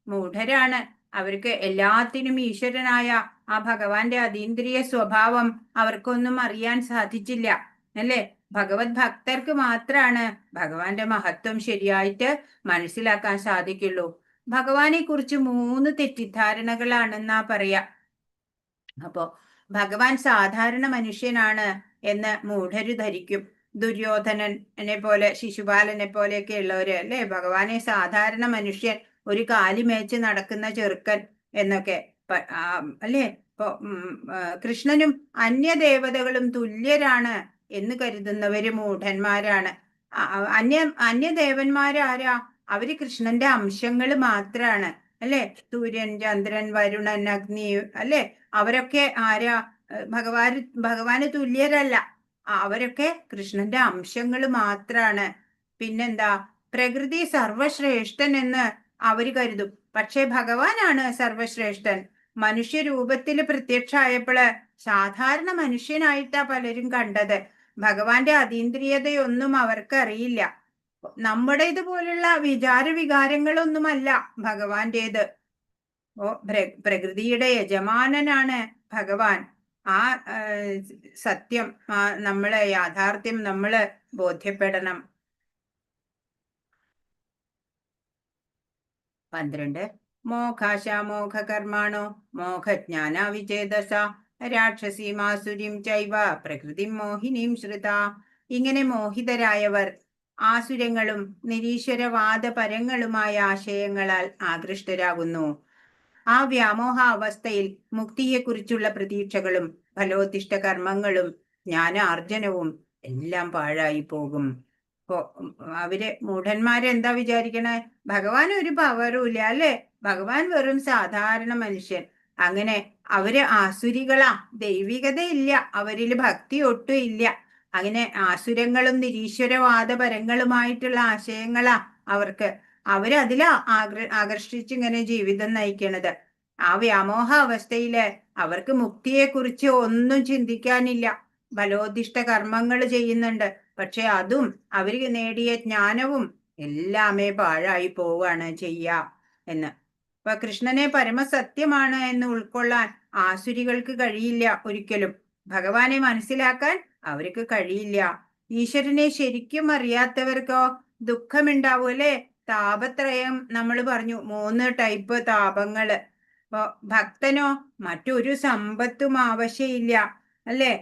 മൂഢരാണ്. അവർക്ക് എല്ലാത്തിനും ഈശ്വരനായ ആ ഭഗവാന്റെ അതീന്ദ്രിയ സ്വഭാവം അവർക്കൊന്നും അറിയാൻ സാധിച്ചില്ല, അല്ലെ? ഭഗവത് ഭക്തർക്ക് മാത്രാണ് ഭഗവാന്റെ മഹത്വം ശരിയായിട്ട് മനസ്സിലാക്കാൻ സാധിക്കുള്ളൂ. ഭഗവാനെ കുറിച്ച് 3 തെറ്റിദ്ധാരണകളാണെന്നാ പറയാ. അപ്പോ ഭഗവാൻ സാധാരണ മനുഷ്യനാണ് എന്ന് മൂഢര് ധരിക്കും. ദുര്യോധനനെ പോലെ, ശിശുപാലനെ പോലെയൊക്കെ ഉള്ളവര്, അല്ലെ, ഭഗവാനെ സാധാരണ മനുഷ്യൻ, ഒരു കാലി മേച്ച് നടക്കുന്ന ചെറുക്കൻ എന്നൊക്കെ, അല്ലെ? ഇപ്പൊ കൃഷ്ണനും അന്യദേവതകളും തുല്യരാണ് എന്ന് കരുതുന്നവര് മൂഢന്മാരാണ്. അന്യദേവന്മാരാരാ? അവര് കൃഷ്ണന്റെ അംശങ്ങൾ മാത്രാണ്, അല്ലെ? സൂര്യൻ, ചന്ദ്രൻ, വരുണൻ, അഗ്നി, അല്ലെ? അവരൊക്കെ ആരാ? ഭഗവാന് തുല്യരല്ല. അവരൊക്കെ കൃഷ്ണന്റെ അംശങ്ങൾ മാത്രാണ്. പിന്നെന്താ? പ്രകൃതി സർവശ്രേഷ്ഠൻ എന്ന് അവര് കരുതും. പക്ഷെ ഭഗവാനാണ് സർവശ്രേഷ്ഠൻ. മനുഷ്യരൂപത്തിൽ പ്രത്യക്ഷമായപ്പോള് സാധാരണ മനുഷ്യനായിട്ടാ പലരും കണ്ടത്. ഭഗവാന്റെ അതീന്ദ്രിയതയൊന്നും അവർക്ക് അറിയില്ല. നമ്മുടെ ഇതുപോലുള്ള വിചാര വികാരങ്ങളൊന്നുമല്ല ഭഗവാന്റേത്. പ്രകൃതിയുടെ യജമാനനാണ് ഭഗവാൻ. ആ സത്യം, നമ്മള് യാഥാർത്ഥ്യം നമ്മള് ബോധ്യപ്പെടണം. 12 മോഘാശ മോഘകർമാണോ മോഹജ്ഞാന വിചേതസ രാക്ഷസീമാസുരീം ചൈവ പ്രകൃതിം മോഹിനീം ശ്രുത. ഇങ്ങനെ മോഹിതരായവർ ആസുരങ്ങളും നിരീശ്വരവാദപരങ്ങളുമായ ആശയങ്ങളാൽ ആകൃഷ്ടരാകുന്നു. ആ വ്യാമോഹ അവസ്ഥയിൽ മുക്തിയെക്കുറിച്ചുള്ള പ്രതീക്ഷകളും ഫലോദിഷ്ട കർമ്മങ്ങളും ജ്ഞാനാർജനവും എല്ലാം പാഴായി പോകും. അവര് മൂഢന്മാരെന്താ വിചാരിക്കണേ? ഭഗവാൻ ഒരു പവറും ഇല്ല അല്ലെ, ഭഗവാൻ വെറും സാധാരണ മനുഷ്യൻ. അങ്ങനെ അവര് ആസുരികളാ, ദൈവികത ഇല്ല അവരിൽ, ഭക്തി ഒട്ടും ഇല്ല. അങ്ങനെ ആസുരങ്ങളും നിരീശ്വരവാദപരങ്ങളുമായിട്ടുള്ള ആശയങ്ങളാ അവർക്ക്. അവരതിലാ ആകർഷിച്ചിങ്ങനെ ജീവിതം നയിക്കണത്. ആ വ്യാമോഹ അവസ്ഥയില് അവർക്ക് മുക്തിയെക്കുറിച്ച് ഒന്നും ചിന്തിക്കാനില്ല. ഫലോദിഷ്ട കർമ്മങ്ങൾ ചെയ്യുന്നുണ്ട്, പക്ഷെ അതും അവര് നേടിയ ജ്ഞാനവും എല്ലാമേ പാഴായി പോവാണ് എന്ന്. അപ്പൊ കൃഷ്ണനെ പരമസത്യമാണ് എന്ന് ഉൾക്കൊള്ളാൻ ആസുരികൾക്ക് കഴിയില്ല ഒരിക്കലും. ഭഗവാനെ മനസ്സിലാക്കാൻ അവർക്ക് കഴിയില്ല. ഈശ്വരനെ ശരിക്കും അറിയാത്തവർക്കോ ദുഃഖമുണ്ടാവും അല്ലെ. താപത്രയം നമ്മൾ പറഞ്ഞു, 3 ടൈപ്പ് താപങ്ങള്. അപ്പൊ ഭക്തനോ മറ്റൊരു സമ്പത്തും ആവശ്യമില്ല അല്ലെ.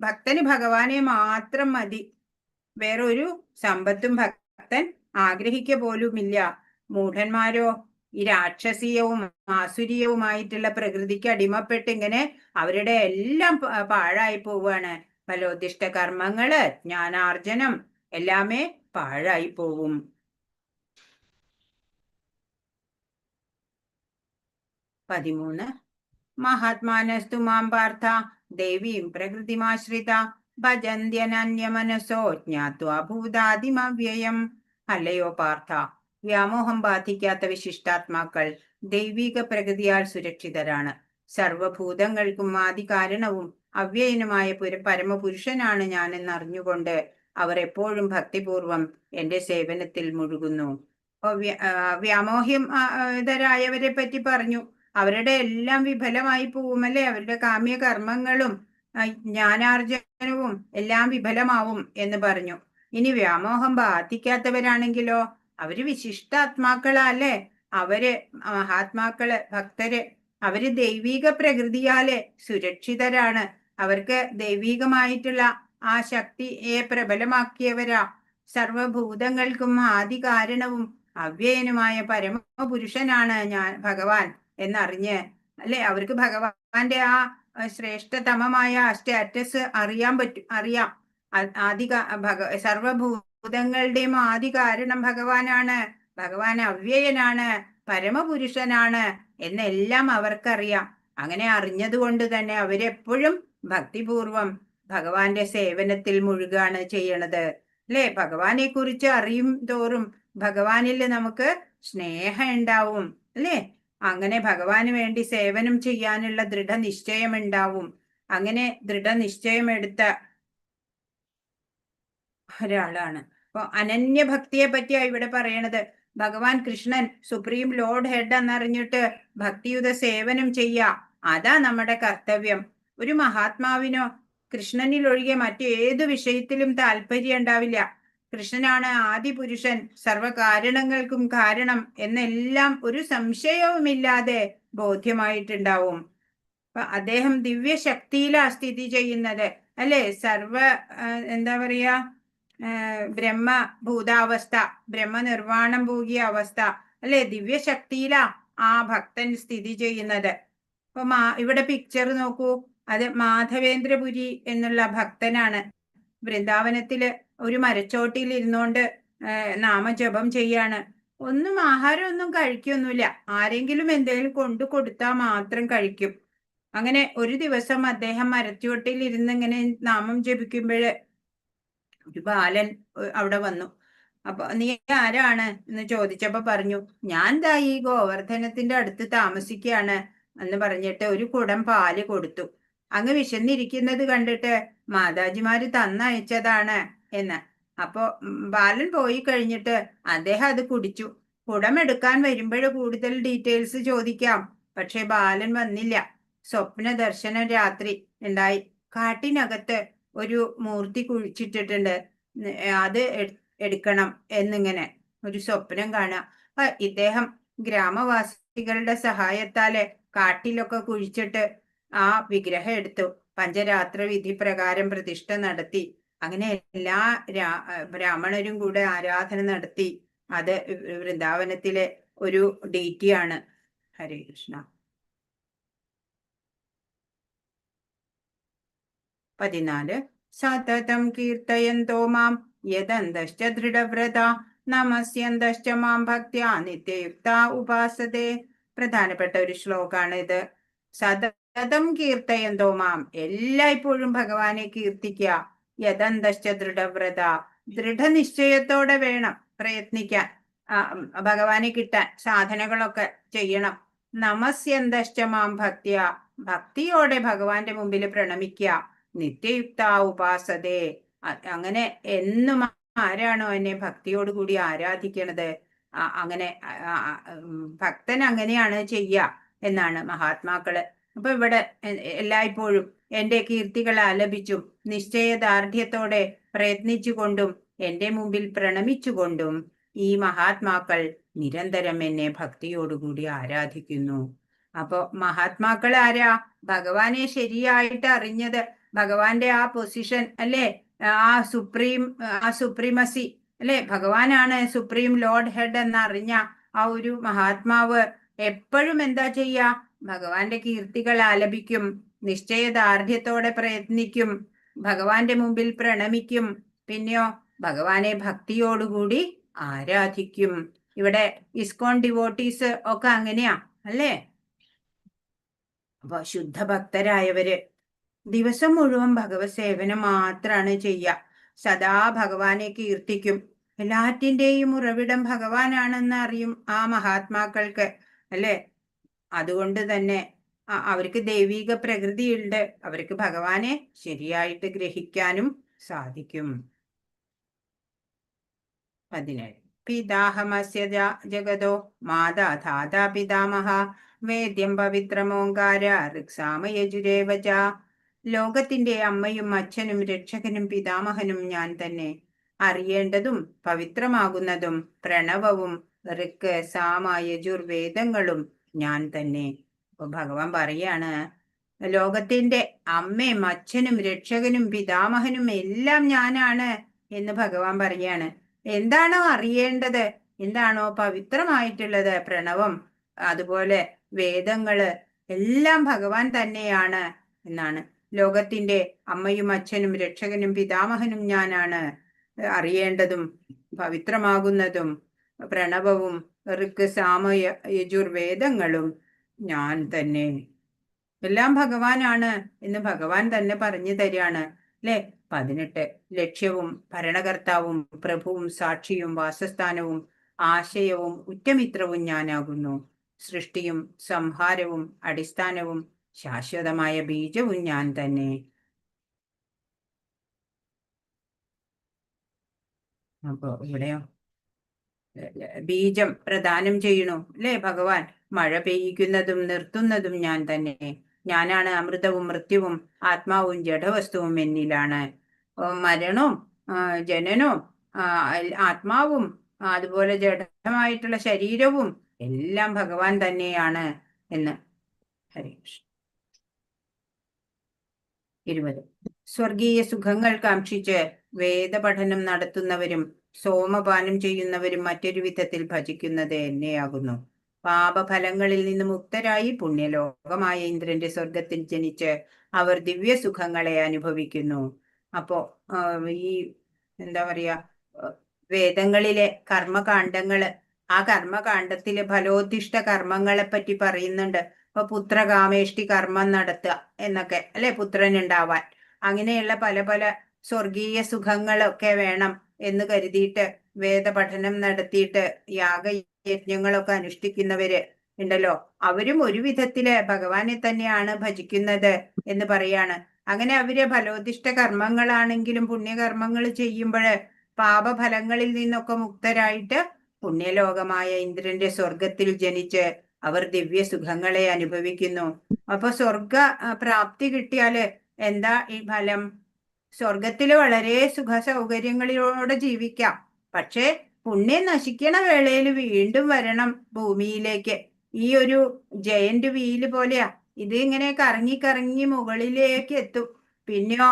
ഭക്തന് ഭഗവാനെ മാത്രം മതി, വേറൊരു സമ്പത്തും ഭക്തൻ ആഗ്രഹിക്ക പോലുമില്ല. മൂഢന്മാരോ ഈ രാക്ഷസീയവും ആസുരീയവുമായിട്ടുള്ള പ്രകൃതിക്ക് അടിമപ്പെട്ട് ഇങ്ങനെ അവരുടെ എല്ലാം പാഴായി പോവുകയാണ്. ഫലോദിഷ്ട കർമ്മങ്ങള്, ജ്ഞാനാർജനം എല്ലാമേ പാഴായി പോവും. 13 മഹാത്മാനസ്തു മാം പാർത്ഥ ദേവീം പ്രകൃതിമാശ്രിത ഭജന്ത്യനന്യമനസോ ജ്ഞാത്വാ ഭൂതാദിമവ്യയം. അല്ലയോ പാർത്ഥ, വ്യാമോഹം ബാധിക്കാത്ത വിശിഷ്ടാത്മാക്കൾ ദൈവിക പ്രകൃതിയാൽ സുരക്ഷിതരാണ്. സർവഭൂതങ്ങൾക്കും ആദികാരണവും അവ്യയനുമായ പരമപുരുഷനാണ് ഞാനെന്നറിഞ്ഞുകൊണ്ട് അവർ എപ്പോഴും ഭക്തിപൂർവം എന്റെ സേവനത്തിൽ മുഴുകുന്നു. വ്യാമോഹ്യതരായവരെ പറ്റി പറഞ്ഞു. അവരുടെ എല്ലാം വിഫലമായി പോവുമല്ലേ. അവരുടെ കാമ്യകർമ്മങ്ങളും ജ്ഞാനാർജനവും എല്ലാം വിഫലമാവും എന്ന് പറഞ്ഞു. ഇനി വ്യാമോഹം ബാധിക്കാത്തവരാണെങ്കിലോ അവര് വിശിഷ്ടാത്മാക്കളല്ലേ. അവര് മഹാത്മാക്കള്, ഭക്തര്, അവര് ദൈവിക പ്രകൃതിയാലെ സുരക്ഷിതരാണ്. അവർക്ക് ദൈവികമായിട്ടുള്ള ആ ശക്തിയെ പ്രബലമാക്കിയവരാ. സർവഭൂതങ്ങൾക്കും ആദികാരണവും അവ്യയനുമായ പരമപുരുഷനാണ് ഞാൻ ഭഗവാൻ എന്നറിഞ്ഞ് അല്ലെ. അവർക്ക് ഭഗവാന്റെ ആ ശ്രേഷ്ഠതമമായ സ്റ്റാറ്റസ് അറിയാം. സർവഭൂതങ്ങളുടെയും ആദികാരണം ഭഗവാനാണ്, ഭഗവാൻ അവ്യയനാണ്, പരമപുരുഷനാണ് എന്നെല്ലാം അവർക്കറിയാം. അങ്ങനെ അറിഞ്ഞതുകൊണ്ട് തന്നെ അവരെപ്പോഴും ഭക്തിപൂർവം ഭഗവാന്റെ സേവനത്തിൽ മുഴുകാണ് ചെയ്യണത് അല്ലെ. ഭഗവാനെ കുറിച്ച് അറിയും തോറും ഭഗവാനിൽ നമുക്ക് സ്നേഹം ഉണ്ടാവും അല്ലെ. അങ്ങനെ ഭഗവാന് വേണ്ടി സേവനം ചെയ്യാനുള്ള ദൃഢനിശ്ചയം ഉണ്ടാവും. അങ്ങനെ ദൃഢനിശ്ചയം എടുത്ത ഒരാളാണ്. അപ്പൊ അനന്യഭക്തിയെ പറ്റിയാ ഇവിടെ പറയണത്. ഭഗവാൻ കൃഷ്ണൻ സുപ്രീം ലോർഡ് ഹെഡ് എന്നറിഞ്ഞിട്ട് ഭക്തിയുത സേവനം ചെയ്യാ, അതാ നമ്മുടെ കർത്തവ്യം. ഒരു മഹാത്മാവിനോ കൃഷ്ണനിൽ ഒഴികെ മറ്റേതു വിഷയത്തിലും താല്പര്യം ഉണ്ടാവില്ല. കൃഷ്ണനാണ് ആദിപുരുഷൻ, സർവകാരണങ്ങൾക്കും കാരണം എന്നെല്ലാം ഒരു സംശയവുമില്ലാതെ ബോധ്യമായിട്ടുണ്ടാവും. അദ്ദേഹം ദിവ്യശക്തിയിലാ സ്ഥിതി ചെയ്യുന്നത് അല്ലെ. എന്താ പറയാ, ബ്രഹ്മഭൂതാവസ്ഥ, ബ്രഹ്മനിർവാണം പൂകിയ അവസ്ഥ അല്ലെ. ദിവ്യശക്തിയിലാ ആ ഭക്തൻ സ്ഥിതി ചെയ്യുന്നത്. അപ്പൊ ഇവിടെ പിക്ചർ നോക്കൂ, അത് മാധവേന്ദ്രപുരി എന്നുള്ള ഭക്തനാണ്. വൃന്ദാവനത്തില് ഒരു മരച്ചോട്ടിൽ ഇരുന്നോണ്ട് നാമജപം ചെയ്യാണ്. ആഹാരം ഒന്നും കഴിക്കൊന്നുമില്ല. ആരെങ്കിലും എന്തെങ്കിലും കൊണ്ടു കൊടുത്താൽ മാത്രം കഴിക്കും. അങ്ങനെ ഒരു ദിവസം അദ്ദേഹം മരച്ചോട്ടിൽ ഇരുന്ന് ഇങ്ങനെ നാമം ജപിക്കുമ്പോഴ് ഒരു ബാലൻ അവിടെ വന്നു. അപ്പൊ നീ ആരാണ് എന്ന് ചോദിച്ചപ്പോ പറഞ്ഞു, ഞാൻ ദാ ഈ ഗോവർദ്ധനത്തിന്റെ അടുത്ത് താമസിക്കുകയാണ് എന്ന് പറഞ്ഞിട്ട് ഒരു കുടം പാല് കൊടുത്തു. അങ്ങ് വിശന്നിരിക്കുന്നത് കണ്ടിട്ട് മാതാജിമാര് തന്നയച്ചതാണ് എന്ന്. അപ്പോ ബാലൻ പോയി കഴിഞ്ഞിട്ട് അദ്ദേഹം അത് കുടിച്ചു. കുടമെടുക്കാൻ വരുമ്പോൾ കൂടുതൽ ഡീറ്റെയിൽസ് ചോദിക്കാം. പക്ഷെ ബാലൻ വന്നില്ല. സ്വപ്ന ദർശനം രാത്രി ഉണ്ടായി. കാട്ടിനകത്ത് ഒരു മൂർത്തി കുഴിച്ചിട്ടിട്ടുണ്ട്, അത് എടുക്കണം എന്നിങ്ങനെ ഒരു സ്വപ്നം കാണുക. ഇദ്ദേഹം ഗ്രാമവാസികളുടെ സഹായത്താല് കാട്ടിലൊക്കെ കുഴിച്ചിട്ട് ആ വിഗ്രഹം എടുത്തു. പഞ്ചരാത്ര വിധി പ്രകാരം പ്രതിഷ്ഠ നടത്തി. അങ്ങനെ എല്ലാ ബ്രാഹ്മണരും കൂടെ ആരാധന നടത്തി. അത് വൃന്ദാവനത്തിലെ ഒരു ഡീറ്റിയാണ്. ഹരേ കൃഷ്ണ. 14 സതതം കീർത്തയന്തോ മാം യദന്തശ്ച ദൃഢവ്രത നമസ്യന്തശ്ച മാം ഭക്ത്യാ നിത്യയുക്ത ഉപാസതേ. പ്രധാനപ്പെട്ട ഒരു ശ്ലോകാണ് ഇത്. സതതം കീർത്തയന്തോ മാം, എല്ലായ്പ്പോഴും ഭഗവാനെ കീർത്തിക്കുക. യദന്തശ്ച ദൃഢവ്രത, ദൃഢനിശ്ചയത്തോടെ വേണം പ്രയത്നിക്കാൻ, ഭഗവാനെ കിട്ടാൻ സാധനകളൊക്കെ ചെയ്യണം. നമസ്യന്തശ്ച മാം ഭക്ത്യ, ഭക്തിയോടെ ഭഗവാന്റെ മുമ്പിൽ പ്രണമിക്കുക. നിത്യയുക്ത ഉപാസതേ, അങ്ങനെ എന്നും ആരാണോ എന്നെ ഭക്തിയോടുകൂടി ആരാധിക്കണത് അങ്ങനെ ഭക്തൻ അങ്ങനെയാണ് ചെയ്യുക എന്നാണ് മഹാത്മാക്കള്. അപ്പൊ ഇവിടെ എല്ലായ്പ്പോഴും എന്റെ കീർത്തികൾ ആലപിച്ചും നിശ്ചയദാർഢ്യത്തോടെ പ്രയത്നിച്ചുകൊണ്ടും എന്റെ മുമ്പിൽ പ്രണമിച്ചുകൊണ്ടും ഈ മഹാത്മാക്കൾ നിരന്തരം എന്നെ ഭക്തിയോടുകൂടി ആരാധിക്കുന്നു. അപ്പൊ മഹാത്മാക്കൾ ആരാ? ഭഗവാനെ ശരിയായിട്ട് അറിഞ്ഞത്, ഭഗവാന്റെ ആ പൊസിഷൻ അല്ലെ, ആ സുപ്രീമസി അല്ലെ, ഭഗവാനാണ് സുപ്രീം ലോർഡ് ഹെഡ് എന്നറിഞ്ഞ ആ ഒരു മഹാത്മാവ് എപ്പോഴും എന്താ ചെയ്യാ? ഭഗവാന്റെ കീർത്തികൾ ആലപിക്കും, നിശ്ചയദാർഢ്യത്തോടെ പ്രയത്നിക്കും, ഭഗവാന്റെ മുമ്പിൽ പ്രണമിക്കും, പിന്നെയോ ഭഗവാനെ ഭക്തിയോടുകൂടി ആരാധിക്കും. ഇവിടെ ഇസ്കോൺ ഡിവോട്ടീസ് ഒക്കെ അങ്ങനെയാ അല്ലേ? അപ്പൊ ശുദ്ധഭക്തരായവര് ദിവസം മുഴുവൻ ഭഗവത് സേവനം മാത്രാണ് ചെയ്യുക. സദാ ഭഗവാനെ കീർത്തിക്കും. എല്ലാറ്റിൻ്റെയും ഉറവിടം ഭഗവാനാണെന്ന് അറിയും ആ മഹാത്മാക്കൾക്ക് അല്ലെ. അതുകൊണ്ട് തന്നെ അവർക്ക് ദൈവിക പ്രകൃതിയുണ്ട്. അവർക്ക് ഭഗവാനെ ശരിയായിട്ട് ഗ്രഹിക്കാനും സാധിക്കും. 17 പിതാഹമസ്യ ജഗതോ മാതാ ധാതാ പിതാമഹ വേദ്യം പവിത്രമോങ്കാര ഋക്സാമയജുരേവച. ലോകത്തിന്റെ അമ്മയും അച്ഛനും രക്ഷകനും പിതാമഹനും ഞാൻ തന്നെ. അറിയേണ്ടതും പവിത്രമാകുന്നതും പ്രണവവും ഋക്ക് സാമ യജുർവേദങ്ങളും ഞാൻ തന്നെ. അപ്പൊ ഭഗവാൻ പറയാണ്, ലോകത്തിന്റെ അമ്മയും അച്ഛനും രക്ഷകനും പിതാമഹനും എല്ലാം ഞാനാണ് എന്ന് ഭഗവാൻ പറയാണ്. എന്താണോ അറിയേണ്ടത്, എന്താണോ പവിത്രമായിട്ടുള്ളത്, പ്രണവം അതുപോലെ വേദങ്ങള് എല്ലാം ഭഗവാൻ തന്നെയാണ് എന്നാണ്. ലോകത്തിന്റെ അമ്മയും അച്ഛനും രക്ഷകനും പിതാമഹനും ഞാനാണ്. അറിയേണ്ടതും പവിത്രമാകുന്നതും പ്രണവവും ഋക്ക് സാമ യജുർവേദങ്ങളും ഞാൻ തന്നെ. എല്ലാം ഭഗവാനാണ് എന്ന് ഭഗവാൻ തന്നെ പറഞ്ഞു തരികയാണ് അല്ലെ. 18 ലക്ഷ്യവും ഭരണകർത്താവും പ്രഭുവും സാക്ഷിയും വാസസ്ഥാനവും ആശയവും ഉറ്റമിത്രവും ഞാനാകുന്നു. സൃഷ്ടിയും സംഹാരവും അടിസ്ഥാനവും ശാശ്വതമായ ബീജവും ഞാൻ തന്നെ. അപ്പോ ഇവിടെയോ ബീജം പ്രദാനം ചെയ്യണു അല്ലേ ഭഗവാൻ. മഴ പെയ്യിക്കുന്നതും നിർത്തുന്നതും ഞാൻ തന്നെ. ഞാനാണ് അമൃതവും മൃത്യുവും ആത്മാവും ജഡവസ്തുവും എന്നിലാണ്. മരണവും ജനനവും ആത്മാവും അതുപോലെ ജഡമായിട്ടുള്ള ശരീരവും എല്ലാം ഭഗവാൻ തന്നെയാണ് എന്ന്. ഹരേ കൃഷ്ണ. 20 സ്വർഗീയ സുഖങ്ങൾ കാക്ഷിച്ച് വേദപഠനം നടത്തുന്നവരും സോമപാനം ചെയ്യുന്നവരും മറ്റൊരു വിധത്തിൽ ഭജിക്കുന്നത് എന്നെയാകുന്നു. പാപഫലങ്ങളിൽ നിന്ന് മുക്തരായി പുണ്യലോകമായ ഇന്ദ്രന്റെ സ്വർഗത്തിൽ ജനിച്ച് അവർ ദിവ്യ സുഖങ്ങളെ അനുഭവിക്കുന്നു. അപ്പോ ഈ എന്താ പറയാ, വേദങ്ങളിലെ കർമ്മകാണ്ഡങ്ങള്, ആ കർമ്മകാണ്ഡത്തിലെ ഫലോദ്ദിഷ്ട കർമ്മങ്ങളെ പറ്റി പറയുന്നുണ്ട്. ഇപ്പൊ പുത്രകാമേഷ്ടി കർമ്മം നടത്തുക എന്നൊക്കെ അല്ലെ, പുത്രൻ ഉണ്ടാവാൻ. അങ്ങനെയുള്ള പല പല സ്വർഗീയ സുഖങ്ങളൊക്കെ വേണം എന്ന് കരുതിയിട്ട് വേദപഠനം നടത്തിയിട്ട് യാഗയജ്ഞങ്ങളൊക്കെ അനുഷ്ഠിക്കുന്നവര് ഉണ്ടല്ലോ, അവരും ഒരു വിധത്തില് ഭഗവാനെ തന്നെയാണ് ഭജിക്കുന്നത് എന്ന് പറയാണ്. അങ്ങനെ അവര് ഫലോദിഷ്ട കർമ്മങ്ങളാണെങ്കിലും പുണ്യകർമ്മങ്ങൾ ചെയ്യുമ്പോൾ പാപഫലങ്ങളിൽ നിന്നൊക്കെ മുക്തരായിട്ട് പുണ്യലോകമായ ഇന്ദ്രന്റെ സ്വർഗത്തിൽ ജനിച്ച് അവർ ദിവ്യ സുഖങ്ങളെ അനുഭവിക്കുന്നു. അപ്പൊ സ്വർഗ പ്രാപ്തി കിട്ടിയാല് എന്താ ഈ ഫലം? സ്വർഗത്തില് വളരെ സുഖ സൗകര്യങ്ങളിലൂടെ ജീവിക്കാം. പക്ഷെ പുണ്യം നശിക്കണ വേളയിൽ വീണ്ടും വരണം ഭൂമിയിലേക്ക്. ഈ ഒരു ജയന്റ് വീല് പോലെയാ, ഇത് ഇങ്ങനെ കറങ്ങി കറങ്ങി മുകളിലേക്ക് എത്തും, പിന്നെയോ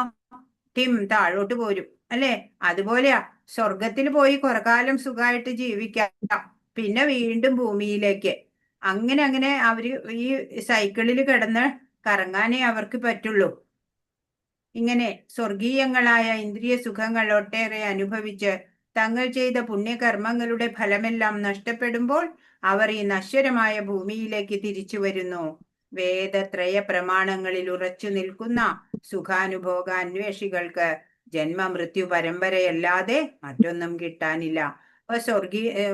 താഴോട്ട് പോരും, അല്ലെ? അതുപോലെയാ, സ്വർഗത്തിൽ പോയി കുറെ കാലം സുഖമായിട്ട് ജീവിക്കാം, പിന്നെ വീണ്ടും ഭൂമിയിലേക്ക്. അങ്ങനെ അങ്ങനെ അവര് ഈ സൈക്കിളിൽ കിടന്ന് കറങ്ങാനേ അവർക്ക് പറ്റുള്ളൂ. ഇങ്ങനെ സ്വർഗീയങ്ങളായ ഇന്ദ്രിയ സുഖങ്ങൾ ഒട്ടേറെ അനുഭവിച്ച് തങ്ങൾ ചെയ്ത പുണ്യകർമ്മങ്ങളുടെ ഫലമെല്ലാം നഷ്ടപ്പെടുമ്പോൾ അവർ ഈ നശ്വരമായ ഭൂമിയിലേക്ക് തിരിച്ചു വരുന്നു. വേദത്രയ പ്രമാണങ്ങളിൽ ഉറച്ചു നിൽക്കുന്ന സുഖാനുഭോഗ അന്വേഷികൾക്ക് ജന്മമൃത്യു പരമ്പരയല്ലാതെ മറ്റൊന്നും കിട്ടാനില്ല. അപ്പൊ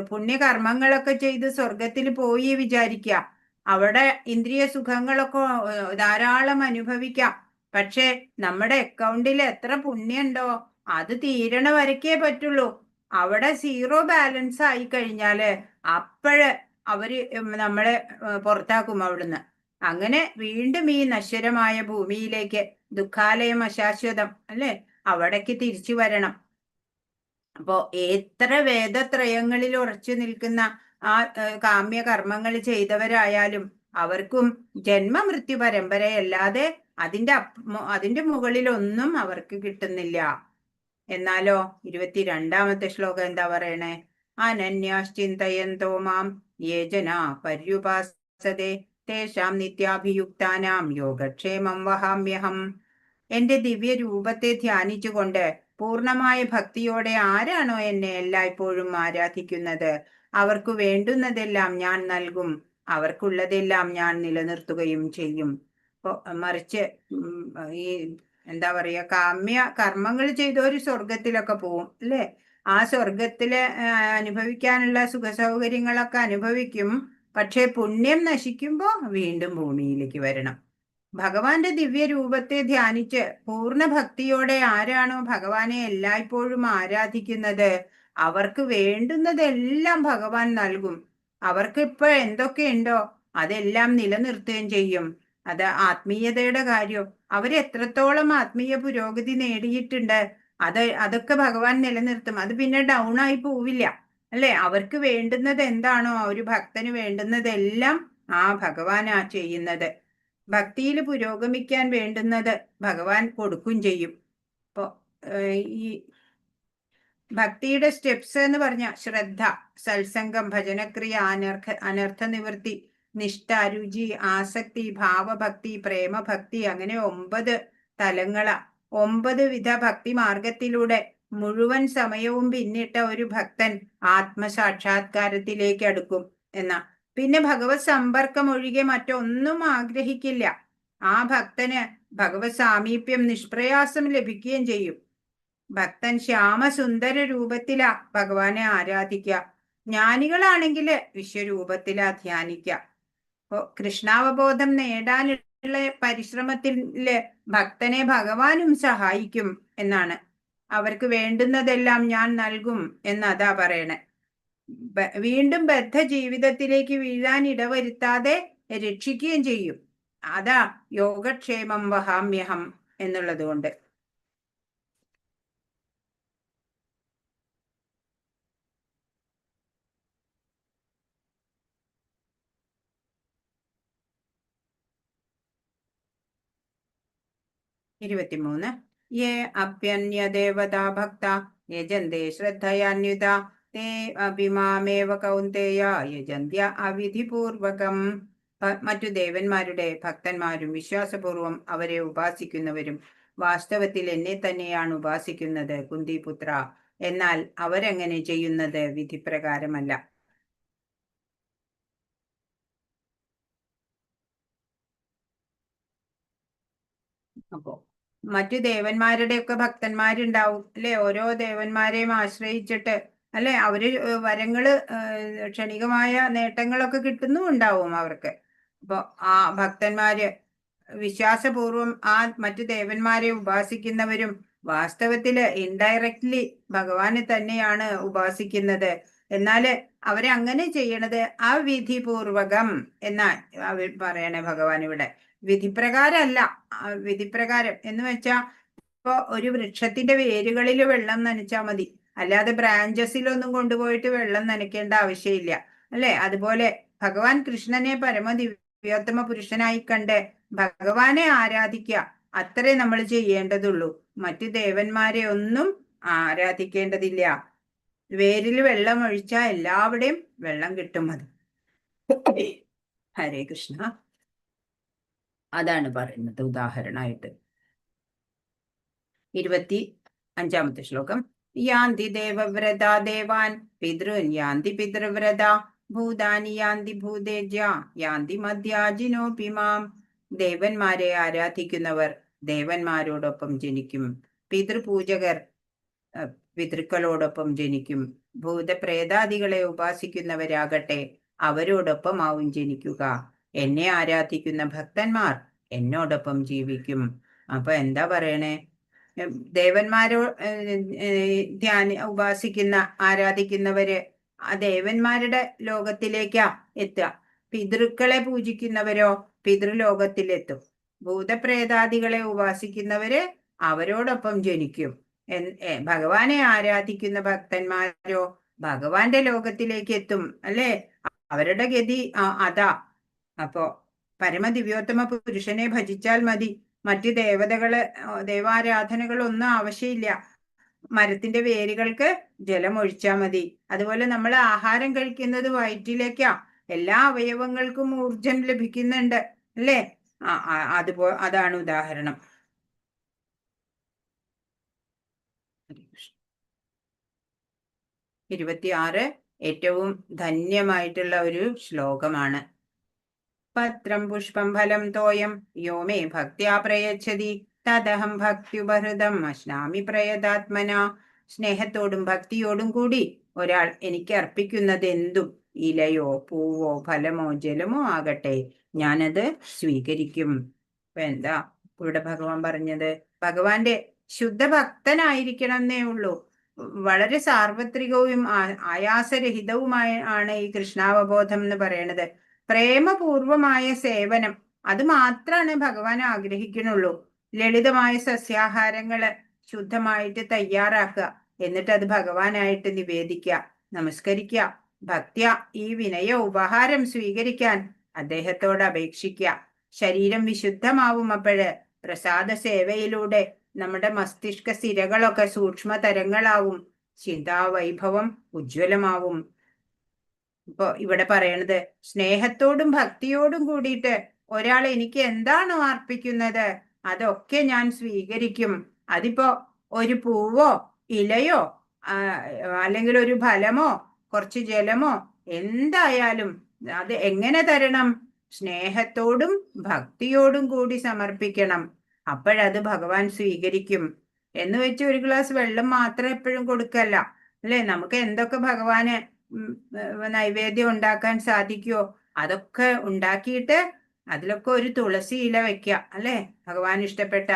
പുണ്യകർമ്മങ്ങളൊക്കെ ചെയ്ത് സ്വർഗത്തിൽ പോയി വിചാരിക്കുക, അവിടെ ഇന്ദ്രിയ സുഖങ്ങളൊക്കെ ധാരാളം അനുഭവിക്കാം. പക്ഷെ നമ്മുടെ അക്കൗണ്ടിൽ എത്ര പുണ്യമുണ്ടോ അത് തീരണ വരയ്ക്കേ പറ്റുള്ളൂ. അവിടെ സീറോ ബാലൻസ് ആയി കഴിഞ്ഞാല് അപ്പോഴ് അവര് നമ്മളെ പുറത്താക്കും അവിടുന്ന്. അങ്ങനെ വീണ്ടും ഈ നശ്വരമായ ഭൂമിയിലേക്ക്, ദുഃഖാലയം അശാശ്വതം അല്ലെ, അവിടേക്ക് തിരിച്ചു വരണം. അപ്പോ എത്ര വേദത്രയങ്ങളിൽ ഉറച്ചു നിൽക്കുന്ന ആ കാമ്യ കർമ്മങ്ങൾ ചെയ്തവരായാലും അവർക്കും ജന്മമൃത്യു പരമ്പരയല്ലാതെ അതിന്റെ മുകളിലൊന്നും അവർക്ക് കിട്ടുന്നില്ല. എന്നാലോ 22ാമത്തെ ശ്ലോകം എന്താ പറയണേ? അനന്യാശ്ചിന്തയന്തോ മാം യേ ജനാ പര്യുപാസതേ തേഷാം നിത്യാഭിയുക്താനാം യോഗക്ഷേമം വഹാമ്യഹം. എന്റെ ദിവ്യ രൂപത്തെ ധ്യാനിച്ചുകൊണ്ട് പൂർണമായ ഭക്തിയോടെ ആരാണോ എന്നെ എല്ലായ്പ്പോഴും ആരാധിക്കുന്നത് അവർക്ക് വേണ്ടുന്നതെല്ലാം ഞാൻ നൽകും, അവർക്കുള്ളതെല്ലാം ഞാൻ നിലനിർത്തുകയും ചെയ്യും. മറിച്ച് ഈ എന്താ പറയാ, കാമ്യ കർമ്മങ്ങൾ ചെയ്തവര് സ്വർഗത്തിലൊക്കെ പോവും അല്ലെ? ആ സ്വർഗത്തില് അനുഭവിക്കാനുള്ള സുഖ സൗകര്യങ്ങളൊക്കെ അനുഭവിക്കും. പക്ഷെ പുണ്യം നശിക്കുമ്പോ വീണ്ടും ഭൂമിയിലേക്ക് വരണം. ഭഗവാന്റെ ദിവ്യ രൂപത്തെ ധ്യാനിച്ച് പൂർണ്ണ ഭക്തിയോടെ ആരാണോ ഭഗവാനെ എല്ലായ്പ്പോഴും ആരാധിക്കുന്നത് അവർക്ക് വേണ്ടുന്നതെല്ലാം ഭഗവാൻ നൽകും. അവർക്ക് ഇപ്പൊ എന്തൊക്കെയുണ്ടോ അതെല്ലാം നിലനിർത്തുകയും ചെയ്യും. അത് ആത്മീയതയുടെ കാര്യം. അവരെത്രത്തോളം ആത്മീയ പുരോഗതി നേടിയിട്ടുണ്ട് അതൊക്കെ ഭഗവാൻ നിലനിർത്തും. അത് പിന്നെ ഡൗൺ ആയി പോവില്ല അല്ലെ? അവർക്ക് വേണ്ടുന്നത് എന്താണോ, ഒരു ഭക്തന് വേണ്ടുന്നതെല്ലാം ആ ഭഗവാനാ ചെയ്യുന്നത്. ഭക്തിയിൽ പുരോഗമിക്കാൻ വേണ്ടുന്നത് ഭഗവാൻ കൊടുക്കും ചെയ്യും. അപ്പോ ഈ ഭക്തിയുടെ സ്റ്റെപ്സ് എന്ന് പറഞ്ഞ ശ്രദ്ധ, സത്സംഗം, ഭജനക്രിയ, അനർത്ഥ നിവൃത്തി, നിഷ്ഠ, രുചി, ആസക്തി, ഭാവഭക്തി, പ്രേമഭക്തി, അങ്ങനെ 9 തലങ്ങളാ. 9 വിധ ഭക്തി മാർഗത്തിലൂടെ മുഴുവൻ സമയവും പിന്നിട്ട ഒരു ഭക്തൻ ആത്മസാക്ഷാത്കാരത്തിലേക്ക് അടുക്കും എന്നാ. പിന്നെ ഭഗവത് സമ്പർക്കം ഒഴികെ മറ്റൊന്നും ആഗ്രഹിക്കില്ല. ആ ഭക്തന് ഭഗവത് സാമീപ്യം നിഷ്പ്രയാസം ലഭിക്കുകയും ചെയ്യും. ഭക്തൻ ശ്യാമസുന്ദര രൂപത്തിലാ ഭഗവാനെ ആരാധിക്കുക. ജ്ഞാനികളാണെങ്കിൽ വിശ്വരൂപത്തിലാ ധ്യാനിക്കുക. അപ്പോ കൃഷ്ണാവബോധം നേടാനുള്ള പരിശ്രമത്തില് ഭക്തനെ ഭഗവാനും സഹായിക്കും എന്നാണ്. അവർക്ക് വേണ്ടുന്നതെല്ലാം ഞാൻ നൽകും എന്നതാ പറയണേ. വീണ്ടും ബദ്ധ ജീവിതത്തിലേക്ക് വീഴാൻ ഇടവരുത്താതെ രക്ഷിക്കുകയും ചെയ്യും. അതാ യോഗക്ഷേമം വഹാമ്യഹം എന്നുള്ളത് കൊണ്ട്. യേ അപ്യന്യദേവതാ ഭക്ത യജന്തേ ശ്രദ്ധയാന്യുത തേ അഭിമാമേവ കൗന്ദേയ യജന്ത്യ അവിധിപൂർവകം. മറ്റു ദേവന്മാരുടെ ഭക്തന്മാരും വിശ്വാസപൂർവം അവരെ ഉപാസിക്കുന്നവരും വാസ്തവത്തിൽ എന്നെ തന്നെയാണ് ഉപാസിക്കുന്നത് കുന്തിപുത്ര. എന്നാൽ അവരെങ്ങനെ ചെയ്യുന്നത് വിധിപ്രകാരമല്ല. അപ്പോ മറ്റു ദേവന്മാരുടെ ഒക്കെ ഭക്തന്മാരുണ്ടാവും അല്ലെ? ഓരോ ദേവന്മാരെയും ആശ്രയിച്ചിട്ട് അല്ലെ? അവര് വരങ്ങള് ക്ഷണികമായ നേട്ടങ്ങളൊക്കെ കിട്ടുന്നുണ്ടാവും അവർക്ക്. അപ്പൊ ആ ഭക്തന്മാര് വിശ്വാസപൂർവം ആ മറ്റു ദേവന്മാരെ ഉപാസിക്കുന്നവരും വാസ്തവത്തില് ഇൻഡയറക്ട്ലി ഭഗവാനെ തന്നെയാണ് ഉപാസിക്കുന്നത്. എന്നാല് അവരങ്ങനെ ചെയ്യണത് അവിധിപൂർവകം എന്നാ അവർ പറയണേ ഭഗവാൻ ഇവിടെ. വിധിപ്രകാരമല്ല. വിധിപ്രകാരം എന്ന് വെച്ചാ ഇപ്പൊ ഒരു വൃക്ഷത്തിന്റെ വേരുകളിൽ വെള്ളം നനച്ചാൽ മതി, അല്ലാതെ ബ്രാഞ്ചസിലൊന്നും കൊണ്ടുപോയിട്ട് വെള്ളം നനയ്ക്കേണ്ട ആവശ്യമില്ല, അല്ലെ? അതുപോലെ ഭഗവാൻ കൃഷ്ണനെ പരമദിവ്യോത്തമ പുരുഷനായി കണ്ട് ഭഗവാനെ ആരാധിക്കുക, അത്രേ നമ്മൾ ചെയ്യേണ്ടതുള്ളൂ. മറ്റു ദേവന്മാരെ ഒന്നും ആരാധിക്കേണ്ടതില്ല. വേരിൽ വെള്ളം ഒഴിച്ചാൽ എല്ലാവിടെയും വെള്ളം കിട്ടും. മതി. ഹരേ കൃഷ്ണ. അതാണ് പറയുന്നത് ഉദാഹരണമായിട്ട്. 25-ാമത്തെ ശ്ലോകം. യാന്തി ദേവവ്രതാ ദേവാൻ പിതൃൻ യാന്തി പിതൃവ്രത ഭൂതാനി യാന്തി ഭൂതേജ്യ യാന്തി മധ്യാജിനോപിമാം. ദേവന്മാരെ ആരാധിക്കുന്നവർ ദേവന്മാരോടൊപ്പം ജനിക്കും. പിതൃപൂജകർ പിതൃക്കളോടൊപ്പം ജനിക്കും. ഭൂതപ്രേതാദികളെ ഉപാസിക്കുന്നവരാകട്ടെ അവരോടൊപ്പമാവും ജനിക്കുക. എന്നെ ആരാധിക്കുന്ന ഭക്തന്മാർ എന്നോടൊപ്പം ജീവിക്കും. അപ്പൊ എന്താ പറയണേ? ദേവന്മാരോ ഉപാസിക്കുന്ന ആരാധിക്കുന്നവര് ആ ദേവന്മാരുടെ ലോകത്തിലേക്കാ എത്തുക. പിതൃക്കളെ പൂജിക്കുന്നവരോ പിതൃലോകത്തിലെത്തും. ഭൂതപ്രേതാദികളെ ഉപാസിക്കുന്നവര് അവരോടൊപ്പം ജനിക്കും. ഭഗവാനെ ആരാധിക്കുന്ന ഭക്തന്മാരോ ഭഗവാന്റെ ലോകത്തിലേക്ക് എത്തും, അല്ലെ? അവരുടെ ഗതി അതാ. അപ്പോ പരമദിവ്യോത്തമ പുരുഷനെ ഭജിച്ചാൽ മതി. മറ്റു ദേവാരാധനകളൊന്നും ആവശ്യമില്ല. മരത്തിന്റെ വേരുകൾക്ക് ജലം ഒഴിച്ചാൽ മതി. അതുപോലെ നമ്മൾ ആഹാരം കഴിക്കുന്നത് വയറ്റിലേക്കാ. എല്ലാ അവയവങ്ങൾക്കും ഊർജം ലഭിക്കുന്നുണ്ട്, അല്ലേ? അതാണ് ഉദാഹരണം. 26 ഏറ്റവും ധന്യമായിട്ടുള്ള ഒരു ശ്ലോകമാണ്. പത്രം പുഷ്പം ഫലം തോയം യോ മേ ഭക്ത്യാ പ്രയച്ഛതി തദഹം ഭക്ത്യുപഹൃതം അശ്നാമി പ്രയതാത്മന. സ്നേഹത്തോടും ഭക്തിയോടും കൂടി ഒരാൾ എനിക്ക് അർപ്പിക്കുന്നത് എന്തും, ഇലയോ പൂവോ ഫലമോ ജലമോ ആകട്ടെ, ഞാനത് സ്വീകരിക്കും. ഇപ്പൊ എന്താ ഇവിടെ ഭഗവാൻ പറഞ്ഞത്? ഭഗവാന്റെ ശുദ്ധ ഭക്തനായിരിക്കണം എന്നേ ഉള്ളൂ. വളരെ സാർവത്രികവും ആയാസരഹിതവുമാണ് ഈ കൃഷ്ണാവബോധം എന്ന് പറയണത്. പ്രേമപൂർവമായ സേവനം, അത് മാത്രമാണ് ഭഗവാൻ ആഗ്രഹിക്കുന്നുള്ളൂ. ലളിതമായ സസ്യാഹാരങ്ങള് ശുദ്ധമായിട്ട് തയ്യാറാക്കുക, എന്നിട്ട് അത് ഭഗവാനായിട്ട് നിവേദിക്കുക, നമസ്കരിക്കുക. ഭക്ത്യ ഈ വിനയ ഉപഹാരം സ്വീകരിക്കാൻ അദ്ദേഹത്തോട് അപേക്ഷിക്കുക. ശരീരം വിശുദ്ധമാവും. അപ്പോഴ് പ്രസാദ സേവയിലൂടെ നമ്മുടെ മസ്തിഷ്ക സിരകളൊക്കെ സൂക്ഷ്മ തരങ്ങളാവും. ചിന്താവൈഭവം ഉജ്ജ്വലമാവും. ഇപ്പൊ ഇവിടെ പറയണത് സ്നേഹത്തോടും ഭക്തിയോടും കൂടിയിട്ട് ഒരാൾ എനിക്ക് എന്താണോ അർപ്പിക്കുന്നത് അതൊക്കെ ഞാൻ സ്വീകരിക്കും. അതിപ്പോ ഒരു പൂവോ ഇലയോ അല്ലെങ്കിൽ ഒരു ഫലമോ കുറച്ച് ജലമോ എന്തായാലും അത് എങ്ങനെ തരണം? സ്നേഹത്തോടും ഭക്തിയോടും കൂടി സമർപ്പിക്കണം. അപ്പോഴത് ഭഗവാൻ സ്വീകരിക്കും. എന്ന് വെച്ച് ഒരു ഗ്ലാസ് വെള്ളം മാത്രം എപ്പോഴും കൊടുക്കല്ല, അല്ലെ? നമുക്ക് എന്തൊക്കെ ഭഗവാന് നൈവേദ്യം ഉണ്ടാക്കാൻ സാധിക്കുമോ അതൊക്കെ ഉണ്ടാക്കിയിട്ട് അതിലൊക്കെ ഒരു തുളസി ഇല വെക്കുക, അല്ലെ? ഭഗവാൻ ഇഷ്ടപ്പെട്ട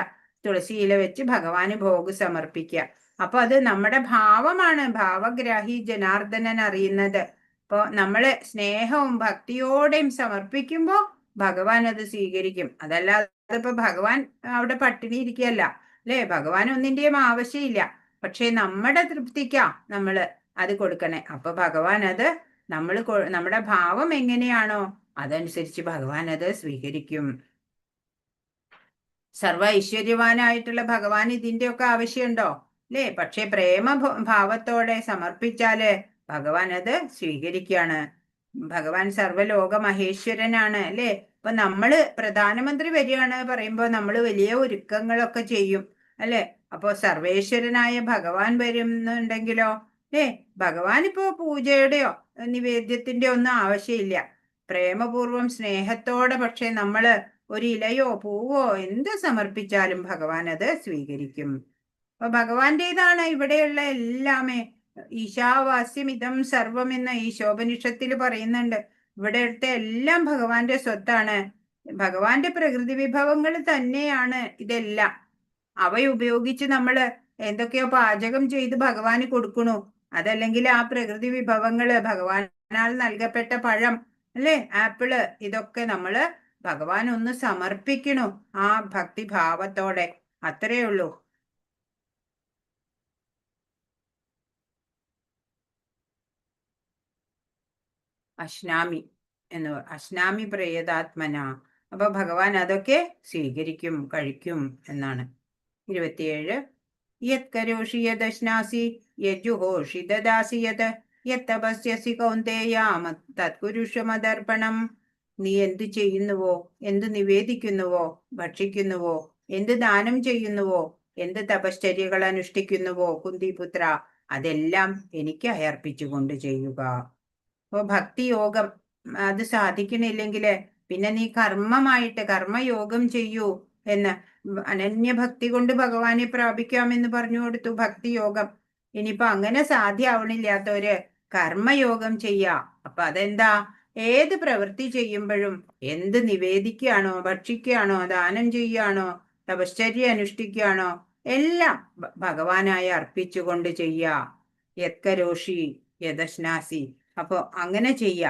തുളസി ഇല വെച്ച് ഭഗവാന് ഭോഗ് സമർപ്പിക്കുക. അപ്പൊ അത് നമ്മുടെ ഭാവമാണ്. ഭാവഗ്രാഹി ജനാർദ്ദനൻ അറിയുന്നത്. അപ്പൊ നമ്മള് സ്നേഹവും ഭക്തിയോടെയും സമർപ്പിക്കുമ്പോ ഭഗവാൻ അത് സ്വീകരിക്കും. അതല്ലാതെ ഇപ്പൊ ഭഗവാൻ അവിടെ പട്ടിണി ഇരിക്കുകയല്ല, അല്ലെ? ഭഗവാൻ ഒന്നിന്റെയും ആവശ്യമില്ല. പക്ഷെ നമ്മുടെ തൃപ്തിക്കാ നമ്മള് അത് കൊടുക്കണേ. അപ്പൊ ഭഗവാൻ അത് നമ്മുടെ ഭാവം എങ്ങനെയാണോ അതനുസരിച്ച് ഭഗവാൻ അത് സ്വീകരിക്കും. സർവ ഐശ്വര്യവാനായിട്ടുള്ള ഭഗവാൻ ഇതിന്റെയൊക്കെ ആവശ്യമുണ്ടോ? അല്ലേ? പക്ഷെ പ്രേമ ഭാവത്തോടെ സമർപ്പിച്ചാല് ഭഗവാൻ അത് സ്വീകരിക്കുകയാണ്. ഭഗവാൻ സർവലോക മഹേശ്വരനാണ്, അല്ലേ? ഇപ്പൊ നമ്മള് പ്രധാനമന്ത്രി വരികയാണ് പറയുമ്പോ നമ്മള് വലിയ ഒരുക്കങ്ങളൊക്കെ ചെയ്യും, അല്ലെ? അപ്പൊ സർവേശ്വരനായ ഭഗവാൻ വരുന്നുണ്ടെങ്കിലോ, ഭഗവാൻ ഇപ്പോ പൂജയുടെയോ നിവേദ്യത്തിന്റെ ഒന്നും ആവശ്യമില്ല. പ്രേമപൂർവം സ്നേഹത്തോടെ പക്ഷെ നമ്മള് ഒരു ഇലയോ പൂവോ എന്ത് സമർപ്പിച്ചാലും ഭഗവാൻ അത് സ്വീകരിക്കും. അപ്പൊ ഭഗവാന്റേതാണ് ഇവിടെയുള്ള എല്ലാമേ. ഈശാവാസ്യമിതം സർവം എന്ന ഈശോപനിഷത്തിൽ പറയുന്നുണ്ട്. ഇവിടുത്തെ എല്ലാം ഭഗവാന്റെ സ്വത്താണ്. ഭഗവാന്റെ പ്രകൃതി വിഭവങ്ങൾ തന്നെയാണ് ഇതെല്ലാം. അവയുപയോഗിച്ച് നമ്മൾ എന്തൊക്കെയോ പാചകം ചെയ്ത് ഭഗവാന് കൊടുക്കണു. അതല്ലെങ്കിൽ ആ പ്രകൃതി വിഭവങ്ങള്, ഭഗവാനാൽ നൽകപ്പെട്ട പഴം, അല്ലേ, ആപ്പിള്, ഇതൊക്കെ നമ്മള് ഭഗവാൻ ഒന്ന് സമർപ്പിക്കണു ആ ഭക്തിഭാവത്തോടെ. അത്രയേ ഉള്ളൂ. അശ്നാമി അശ്നാമി പ്രേതാത്മന. അപ്പൊ ഭഗവാൻ അതൊക്കെ സ്വീകരിക്കും, കഴിക്കും എന്നാണ്. 27. യത് കരോഷി യദശ്നാസി യജുഹോഷി ദദാസി യത് യത്തപസ്യസി കൗന്ദേയാമ തത്കുരുഷമദർപ്പണം. നീ എന്ത് ചെയ്യുന്നുവോ, എന്ത് നിവേദിക്കുന്നുവോ, ഭക്ഷിക്കുന്നുവോ, എന്ത് ദാനം ചെയ്യുന്നുവോ, എന്ത് തപശ്ചര്യകൾ അനുഷ്ഠിക്കുന്നുവോ കുന്തിപുത്ര, അതെല്ലാം എനിക്ക് അർപ്പിച്ചുകൊണ്ട് ചെയ്യുക. അപ്പൊ ഭക്തിയോഗം അത് സാധിക്കണില്ലെങ്കിൽ പിന്നെ നീ കർമ്മമായിട്ട് കർമ്മയോഗം ചെയ്യൂ എന്ന്. അനന്യഭക്തി കൊണ്ട് ഭഗവാനെ പ്രാപിക്കാമെന്ന് പറഞ്ഞു കൊടുത്തു ഭക്തിയോഗം. ഇനിയിപ്പൊ അങ്ങനെ സാധ്യമാവണില്ലാത്തവര് കർമ്മയോഗം ചെയ്യാ. അപ്പൊ അതെന്താ? ഏത് പ്രവൃത്തി ചെയ്യുമ്പോഴും എന്ത് നിവേദിക്കുകയാണോ, ഭക്ഷിക്കുകയാണോ, ദാനം ചെയ്യുകയാണോ, തപശ്ചര്യ അനുഷ്ഠിക്കുകയാണോ, എല്ലാം ഭഗവാനായി അർപ്പിച്ചുകൊണ്ട് ചെയ്യാ. യത്കരോഷി യദശ്നാസി. അപ്പൊ അങ്ങനെ ചെയ്യാ.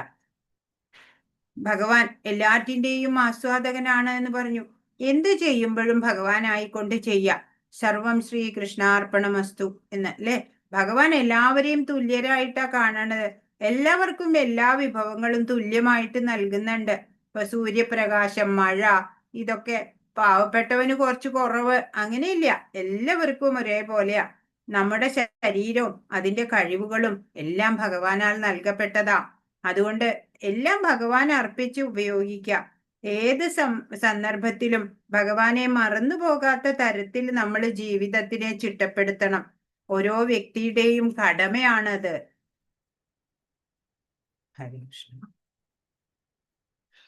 ഭഗവാൻ എല്ലാറ്റിന്റെയും ആസ്വാദകനാണ് എന്ന് പറഞ്ഞു. എന്ത് ചെയ്യുമ്പോഴും ഭഗവാനായിക്കൊണ്ട് ചെയ്യാ. സർവം ശ്രീകൃഷ്ണാർപ്പണമസ്തു എന്ന്, അല്ലെ? ഭഗവാൻ എല്ലാവരെയും തുല്യരായിട്ടാ കാണണത്. എല്ലാവർക്കും എല്ലാ വിഭവങ്ങളും തുല്യമായിട്ട് നൽകുന്നുണ്ട്. ഇപ്പൊ സൂര്യപ്രകാശം, മഴ, ഇതൊക്കെ പാവപ്പെട്ടവന് കുറച്ച് കുറവ്, അങ്ങനെയില്ല. എല്ലാവർക്കും ഒരേപോലെയാ. നമ്മുടെ ശരീരവും അതിന്റെ കഴിവുകളും എല്ലാം ഭഗവാനാൽ നൽകപ്പെട്ടതാ. അതുകൊണ്ട് എല്ലാം ഭഗവാൻ അർപ്പിച്ച് ഉപയോഗിക്കാം. ഏത് സന്ദർഭത്തിലും ഭഗവാനെ മറന്നു പോകാത്ത തരത്തിൽ നമ്മൾ ജീവിതത്തിനെ ചിട്ടപ്പെടുത്തണം. ഓരോ വ്യക്തിയുടെയും കടമയാണത്. ഹരേ കൃഷ്ണ.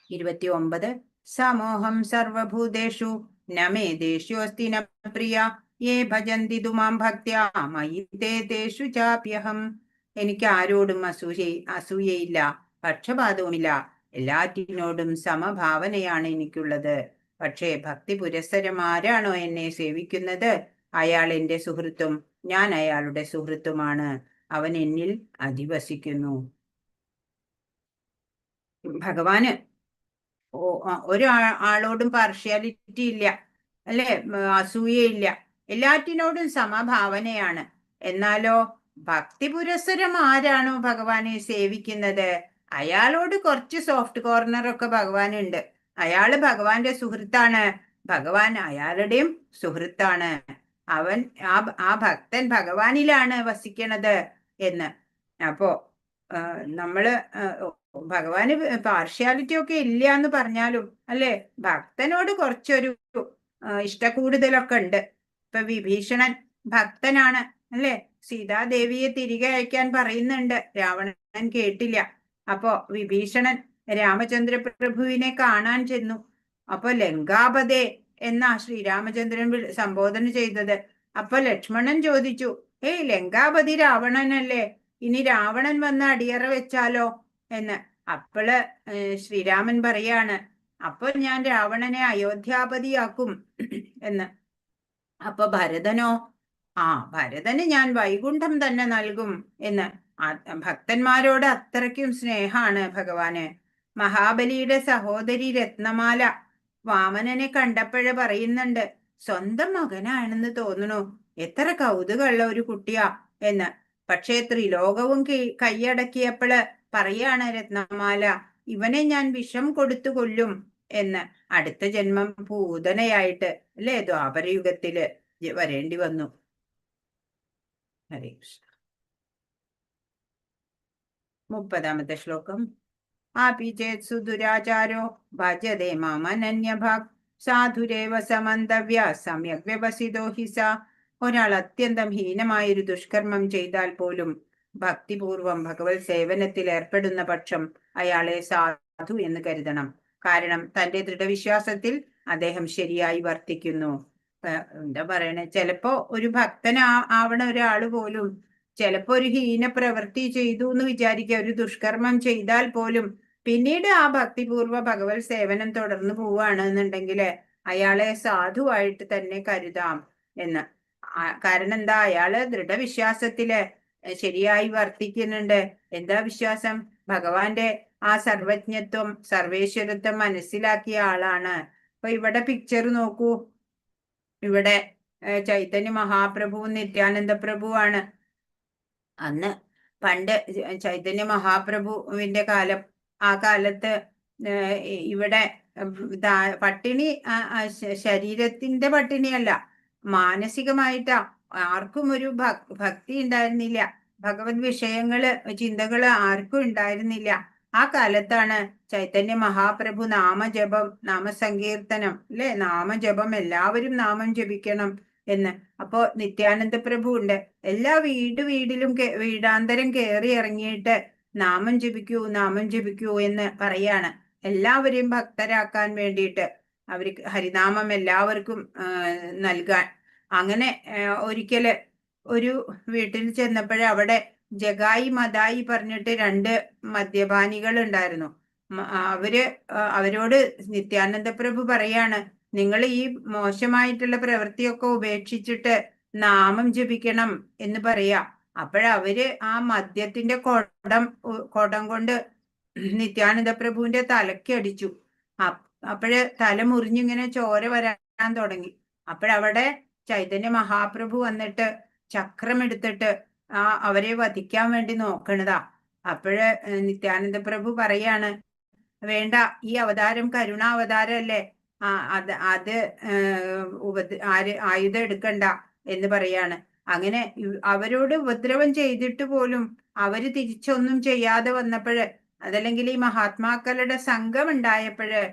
29. സമോഹം സർവഭൂതേഷു നമേ ദേഷ്യോസ്തി ന പ്രിയ യേ ഭജന്തി തുമാം ഭക്ത്യാ മയി തേ തേഷു ചാപ്യഹം. എനിക്ക് ആരോടും അസൂയയില്ല, പക്ഷപാതവുമില്ല. എല്ലാറ്റിനോടും സമഭാവനയാണ് എനിക്കുള്ളത്. പക്ഷേ ഭക്തി പുരസ്സരം ആരാണോ എന്നെ സേവിക്കുന്നത്, അയാൾ എന്റെ സുഹൃത്തും ഞാൻ അയാളുടെ സുഹൃത്തുമാണ്. അവൻ എന്നിൽ അധിവസിക്കുന്നു. ഭഗവാന് ഒരാളോടും പാർഷ്യാലിറ്റി ഇല്ല, അല്ലെ? അസൂയയില്ല. എല്ലാറ്റിനോടും സമഭാവനയാണ്. എന്നാലോ ഭക്തി പുരസ്സരം ആരാണോ ഭഗവാനെ സേവിക്കുന്നത്, അയാളോട് കുറച്ച് സോഫ്റ്റ് കോർണർ ഒക്കെ ഭഗവാനുണ്ട്. അയാള് ഭഗവാന്റെ സുഹൃത്താണ്, ഭഗവാൻ അയാളുടെയും സുഹൃത്താണ്. അവൻ ആ ഭക്തൻ ഭഗവാനിലാണ് വസിക്കണത് എന്ന്. അപ്പോ നമ്മള് ഭഗവാന് പാർഷ്യാലിറ്റി ഒക്കെ ഇല്ല എന്ന് പറഞ്ഞാലും, അല്ലെ, ഭക്തനോട് കുറച്ചൊരു ഇഷ്ടക്കൂടുതലൊക്കെ ഉണ്ട്. ഇപ്പൊ വിഭീഷണൻ ഭക്തനാണ്, അല്ലെ? സീതാദേവിയെ തിരികെ അയക്കാൻ പറയുന്നുണ്ട്, രാവണൻ കേട്ടില്ല. അപ്പോ വിഭീഷണൻ രാമചന്ദ്രപ്രഭുവിനെ കാണാൻ ചെന്നു. അപ്പൊ ലങ്കാപതേ എന്നാ ശ്രീരാമചന്ദ്രൻ സംബോധന ചെയ്തത്. അപ്പൊ ലക്ഷ്മണൻ ചോദിച്ചു, ലങ്കാപതി രാവണനല്ലേ, ഇനി രാവണൻ വന്ന് അടിയറ വെച്ചാലോ എന്ന്. അപ്പോള് ശ്രീരാമൻ പറയാണ്, അപ്പൊ ഞാൻ രാവണനെ അയോധ്യാപതിയാക്കും എന്ന്. അപ്പൊ ഭരതനോ, ഭരതന് ഞാൻ വൈകുണ്ഠം തന്നെ നൽകും എന്ന്. ഭക്തന്മാരോട് അത്രയ്ക്കും സ്നേഹാണ് ഭഗവാന്. മഹാബലിയുടെ സഹോദരി രത്നമാല വാമനനെ കണ്ടപ്പോഴ് പറയുന്നുണ്ട്, സ്വന്തം മകനാണെന്ന് തോന്നണു, എത്ര കൗതുകമുള്ള ഒരു കുട്ടിയാ എന്ന്. പക്ഷേ ത്രിലോകവും കൈയടക്കിയപ്പോള് പറയാണ് രത്നമാല, ഇവനെ ഞാൻ വിഷം കൊടുത്തു കൊല്ലും എന്ന്. അടുത്ത ജന്മം പൂതനയായിട്ട്, അല്ലെ, ദ്വാപരയുഗത്തില് വരേണ്ടി വന്നു. ഹരേ കൃഷ്ണ. 30-ാമത്തെ ശ്ലോകം. ആപി ചേത് സുദുരാചാരോ ഭജതേ മാമനന്യഭാഗ് സാധുരേവ സമന്തവ്യ സമ്യക് വ്യവസിതോ ഹിസ. ഒരാൾ അത്യന്തം ഹീനമായൊരു ദുഷ്കർമ്മം ചെയ്താൽ പോലും ഭക്തിപൂർവം ഭഗവത് സേവനത്തിൽ ഏർപ്പെടുന്ന പക്ഷം അയാളെ സാധു എന്ന് കരുതണം. കാരണം തന്റെ ദൃഢവിശ്വാസത്തിൽ അദ്ദേഹം ശരിയായി വർത്തിക്കുന്നു. എന്താ പറയണേ, ചിലപ്പോ ഒരു ഭക്തനാവണ ഒരാള് പോലും ചിലപ്പോ ഒരു ഹീന പ്രവൃത്തി ചെയ്തു എന്ന് വിചാരിക്കുക, ഒരു ദുഷ്കർമ്മം ചെയ്താൽ പോലും പിന്നീട് ആ ഭക്തിപൂർവ്വ ഭഗവത് സേവനം തുടർന്നു പോവുകയാണെന്നുണ്ടെങ്കിൽ അയാളെ സാധുവായിട്ട് തന്നെ കരുതാം എന്ന്. കാരണം എന്താ, അയാള് ദൃഢവിശ്വാസത്തില് ശരിയായി വർത്തിക്കുന്നുണ്ട്. എന്താ വിശ്വാസം? ഭഗവാന്റെ ആ സർവജ്ഞത്വം, സർവേശ്വരത്വം മനസ്സിലാക്കിയ ആളാണ്. അപ്പൊ ഇവിടെ പിക്ചർ നോക്കൂ. ഇവിടെ ചൈതന്യ മഹാപ്രഭുവും നിത്യാനന്ദ പ്രഭുവാണ്. അന്ന് പണ്ട് ചൈതന്യ മഹാപ്രഭുവിന്റെ കാലം, ആ കാലത്ത് ഇവിടെ പട്ടിണി ശരീരത്തിന്റെ പട്ടിണിയല്ല, മാനസികമായിട്ടാ. ആർക്കും ഒരു ഭക്തി ഉണ്ടായിരുന്നില്ല, ഭഗവത് വിഷയങ്ങള് ചിന്തകള് ആർക്കും ഉണ്ടായിരുന്നില്ല. ആ കാലത്താണ് ചൈതന്യ മഹാപ്രഭു നാമജപം, നാമസങ്കീർത്തനം, അല്ലെ, നാമജപം, എല്ലാവരും നാമം ജപിക്കണം എന്ന്. അപ്പോ നിത്യാനന്ദ പ്രഭു ഉണ്ട്. എല്ലാ വീടിലും വീടാന്തരം കയറി ഇറങ്ങിയിട്ട് നാമം ജപിക്കൂ, നാമം ജപിക്കൂ എന്ന് പറയാണ്, എല്ലാവരെയും ഭക്തരാക്കാൻ വേണ്ടിയിട്ട്, അവർക്ക് ഹരിനാമം എല്ലാവർക്കും നൽകാൻ. അങ്ങനെ ഒരിക്കല് ഒരു വീട്ടിൽ ചെന്നപ്പോഴേ അവിടെ ജഗായി മതായി പറഞ്ഞിട്ട് 2 മദ്യപാനികൾ ഉണ്ടായിരുന്നു. അവരോട് നിത്യാനന്ദ പ്രഭു പറയാണ്, നിങ്ങൾ ഈ മോശമായിട്ടുള്ള പ്രവൃത്തിയൊക്കെ ഉപേക്ഷിച്ചിട്ട് നാമം ജപിക്കണം എന്ന് പറയാ. അപ്പോഴവര് ആ മദ്യത്തിന്റെ കുടം കൊണ്ട് നിത്യാനന്ദ പ്രഭുവിന്റെ തലയ്ക്ക് അടിച്ചു. അപ്പോഴ് തല മുറിഞ്ഞിങ്ങനെ ചോര വരാൻ തുടങ്ങി. അപ്പോഴവിടെ ചൈതന്യ മഹാപ്രഭു വന്നിട്ട് ചക്രം എടുത്തിട്ട് അവരെ വധിക്കാൻ വേണ്ടി നോക്കണതാ. അപ്പോഴ് നിത്യാനന്ദ പ്രഭു പറയാണ്, വേണ്ട, ഈ അവതാരം കരുണാവതാരല്ലേ, അത് ആയുധം എടുക്കണ്ട എന്ന് പറയാണ്. അങ്ങനെ അവരോട് ഉപദ്രവം ചെയ്തിട്ട് പോലും അവര് തിരിച്ചൊന്നും ചെയ്യാതെ വന്നപ്പോഴ്, അതല്ലെങ്കിൽ ഈ മഹാത്മാക്കളുടെ സംഘം ഉണ്ടായപ്പോഴ്,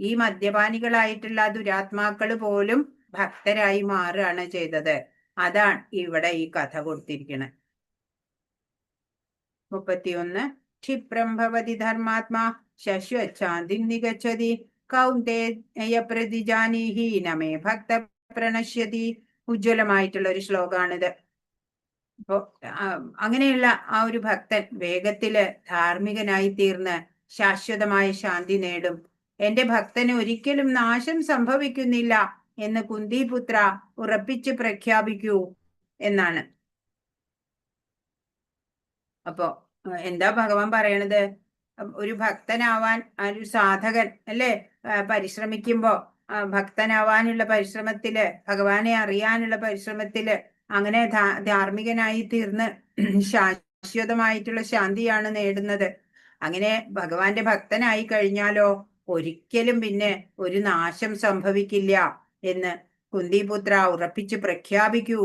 ഈ മദ്യപാനികളായിട്ടുള്ള ദുരാത്മാക്കള് പോലും ഭക്തരായി മാറുകയാണ് ചെയ്തത്. അതാണ് ഇവിടെ ഈ കഥ കൊടുത്തിരിക്കുന്നത്. 31. ക്ഷിപ്രം ഭവതി ധർമാത്മാ ശശ്വച്ഛാന്തി നിഗച്ഛതി കൗന്ദേയ പ്രതിജാനീഹി നമേ ഭക്ത പ്രണശ്യതി. ഉജ്ജ്വലമായിട്ടുള്ള ഒരു ശ്ലോകാണിത്. അപ്പോ അങ്ങനെയുള്ള ആ ഒരു ഭക്തൻ വേഗത്തില് ധാർമ്മികനായി തീർന്ന് ശാശ്വതമായ ശാന്തി നേടും. എന്റെ ഭക്തന് ഒരിക്കലും നാശം സംഭവിക്കുന്നില്ല എന്ന് കുന്തിപുത്ര ഉറപ്പിച്ച് പ്രഖ്യാപിക്കൂ എന്നാണ്. അപ്പോ എന്താ ഭഗവാൻ പറയണത്? ഒരു ഭക്തനാവാൻ, ഒരു സാധകൻ അല്ലെ, പരിശ്രമിക്കുമ്പോ ഭക്തനാവാനുള്ള പരിശ്രമത്തില്, ഭഗവാനെ അറിയാനുള്ള പരിശ്രമത്തില് അങ്ങനെ ധാർമ്മികനായി തീർന്ന് ശാശ്വതമായിട്ടുള്ള ശാന്തിയാണ് നേടുന്നത്. അങ്ങനെ ഭഗവാന്റെ ഭക്തനായി കഴിഞ്ഞാലോ ഒരിക്കലും പിന്നെ ഒരു നാശം സംഭവിക്കില്ല എന്ന് കുന്തിപുത്ര ഉറപ്പിച്ച് പ്രഖ്യാപിക്കൂ.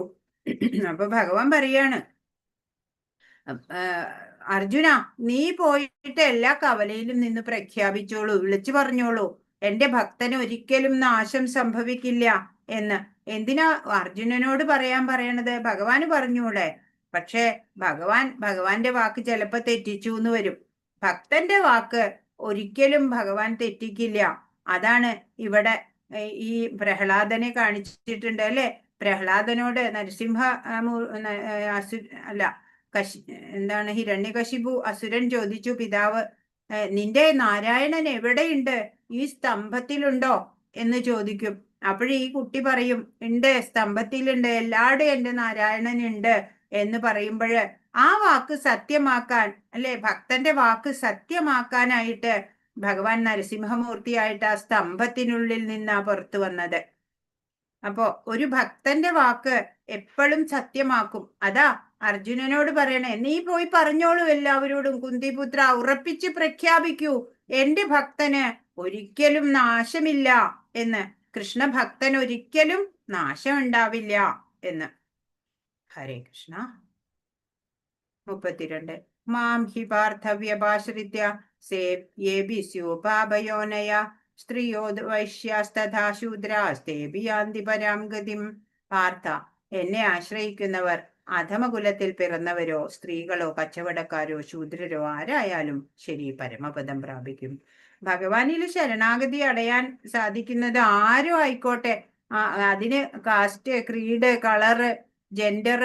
അപ്പൊ ഭഗവാൻ പറയാണ്, അർജുന, നീ പോയിട്ട് എല്ലാ കവലയിലും നിന്ന് പ്രഖ്യാപിച്ചോളൂ, വിളിച്ചു പറഞ്ഞോളൂ, എന്റെ ഭക്തന് ഒരിക്കലും നാശം സംഭവിക്കില്ല എന്ന്. എന്തിനാ അർജുനനോട് പറയാൻ പറയണത്? ഭഗവാന് പറഞ്ഞൂടെ? പക്ഷെ ഭഗവാന്റെ വാക്ക് ചിലപ്പോ തെറ്റിച്ചു എന്ന് വരും. ഭക്തന്റെ വാക്ക് ഒരിക്കലും ഭഗവാൻ തെറ്റിക്കില്ല. അതാണ് ഇവിടെ ഈ പ്രഹ്ലാദനെ കാണിച്ചിട്ടുണ്ട് അല്ലെ. പ്രഹ്ലാദനോട് ഹിരണ്യകശിപു അസുരൻ ചോദിച്ചു, പിതാവ്, നിന്റെ നാരായണൻ എവിടെയുണ്ട്? ഈ സ്തംഭത്തിലുണ്ടോ എന്ന് ചോദിക്കും. അപ്പോഴീ കുട്ടി പറയും, ഉണ്ട്, സ്തംഭത്തിലുണ്ട്, എല്ലായിടും എന്റെ നാരായണൻ ഉണ്ട് എന്ന് പറയുമ്പോഴ് ആ വാക്ക് സത്യമാക്കാൻ, അല്ലെ, ഭക്തന്റെ വാക്ക് സത്യമാക്കാനായിട്ട് ഭഗവാൻ നരസിംഹമൂർത്തിയായിട്ട് ആ സ്തംഭത്തിനുള്ളിൽ നിന്നാ പുറത്തു വന്നത്. അപ്പോ ഒരു ഭക്തന്റെ വാക്ക് എപ്പോഴും സത്യമാക്കും. അതാ അർജുനനോട് പറയണേ, നീ പോയി പറഞ്ഞോളൂ എല്ലാവരോടും, കുന്തിപുത്ര ഉറപ്പിച്ച് പ്രഖ്യാപിക്കൂ, എന്റെ ഭക്തന് ഒരിക്കലും നാശമില്ല എന്ന്. കൃഷ്ണഭക്തൻ ഒരിക്കലും നാശം ഉണ്ടാവില്ല എന്ന്. ഹരേ കൃഷ്ണ. 32. മാം ഹി പാർത്ഥവ്യപാശ്രിത്യ സേവ്യേഭി സ്യോപാഭയോനയ സ്ത്രീയോ വൈശ്യാസ്തഥാ ശൂദ്രാസ്തേഭി യാന്തി പരാം ഗതിം. പാർത്ഥ, എന്നെ ആശ്രയിക്കുന്നവർ അധമകുലത്തിൽ പിറന്നവരോ സ്ത്രീകളോ കച്ചവടക്കാരോ ശൂദ്രരോ ആരായാലും ശരി പരമപദം പ്രാപിക്കും. ഭഗവാനിൽ ശരണാഗതി അടയാൻ സാധിക്കുന്നത് ആരും ആയിക്കോട്ടെ, അതിന് കാസ്റ്റ്, ക്രീഡ്, കളറ്, ജെൻഡർ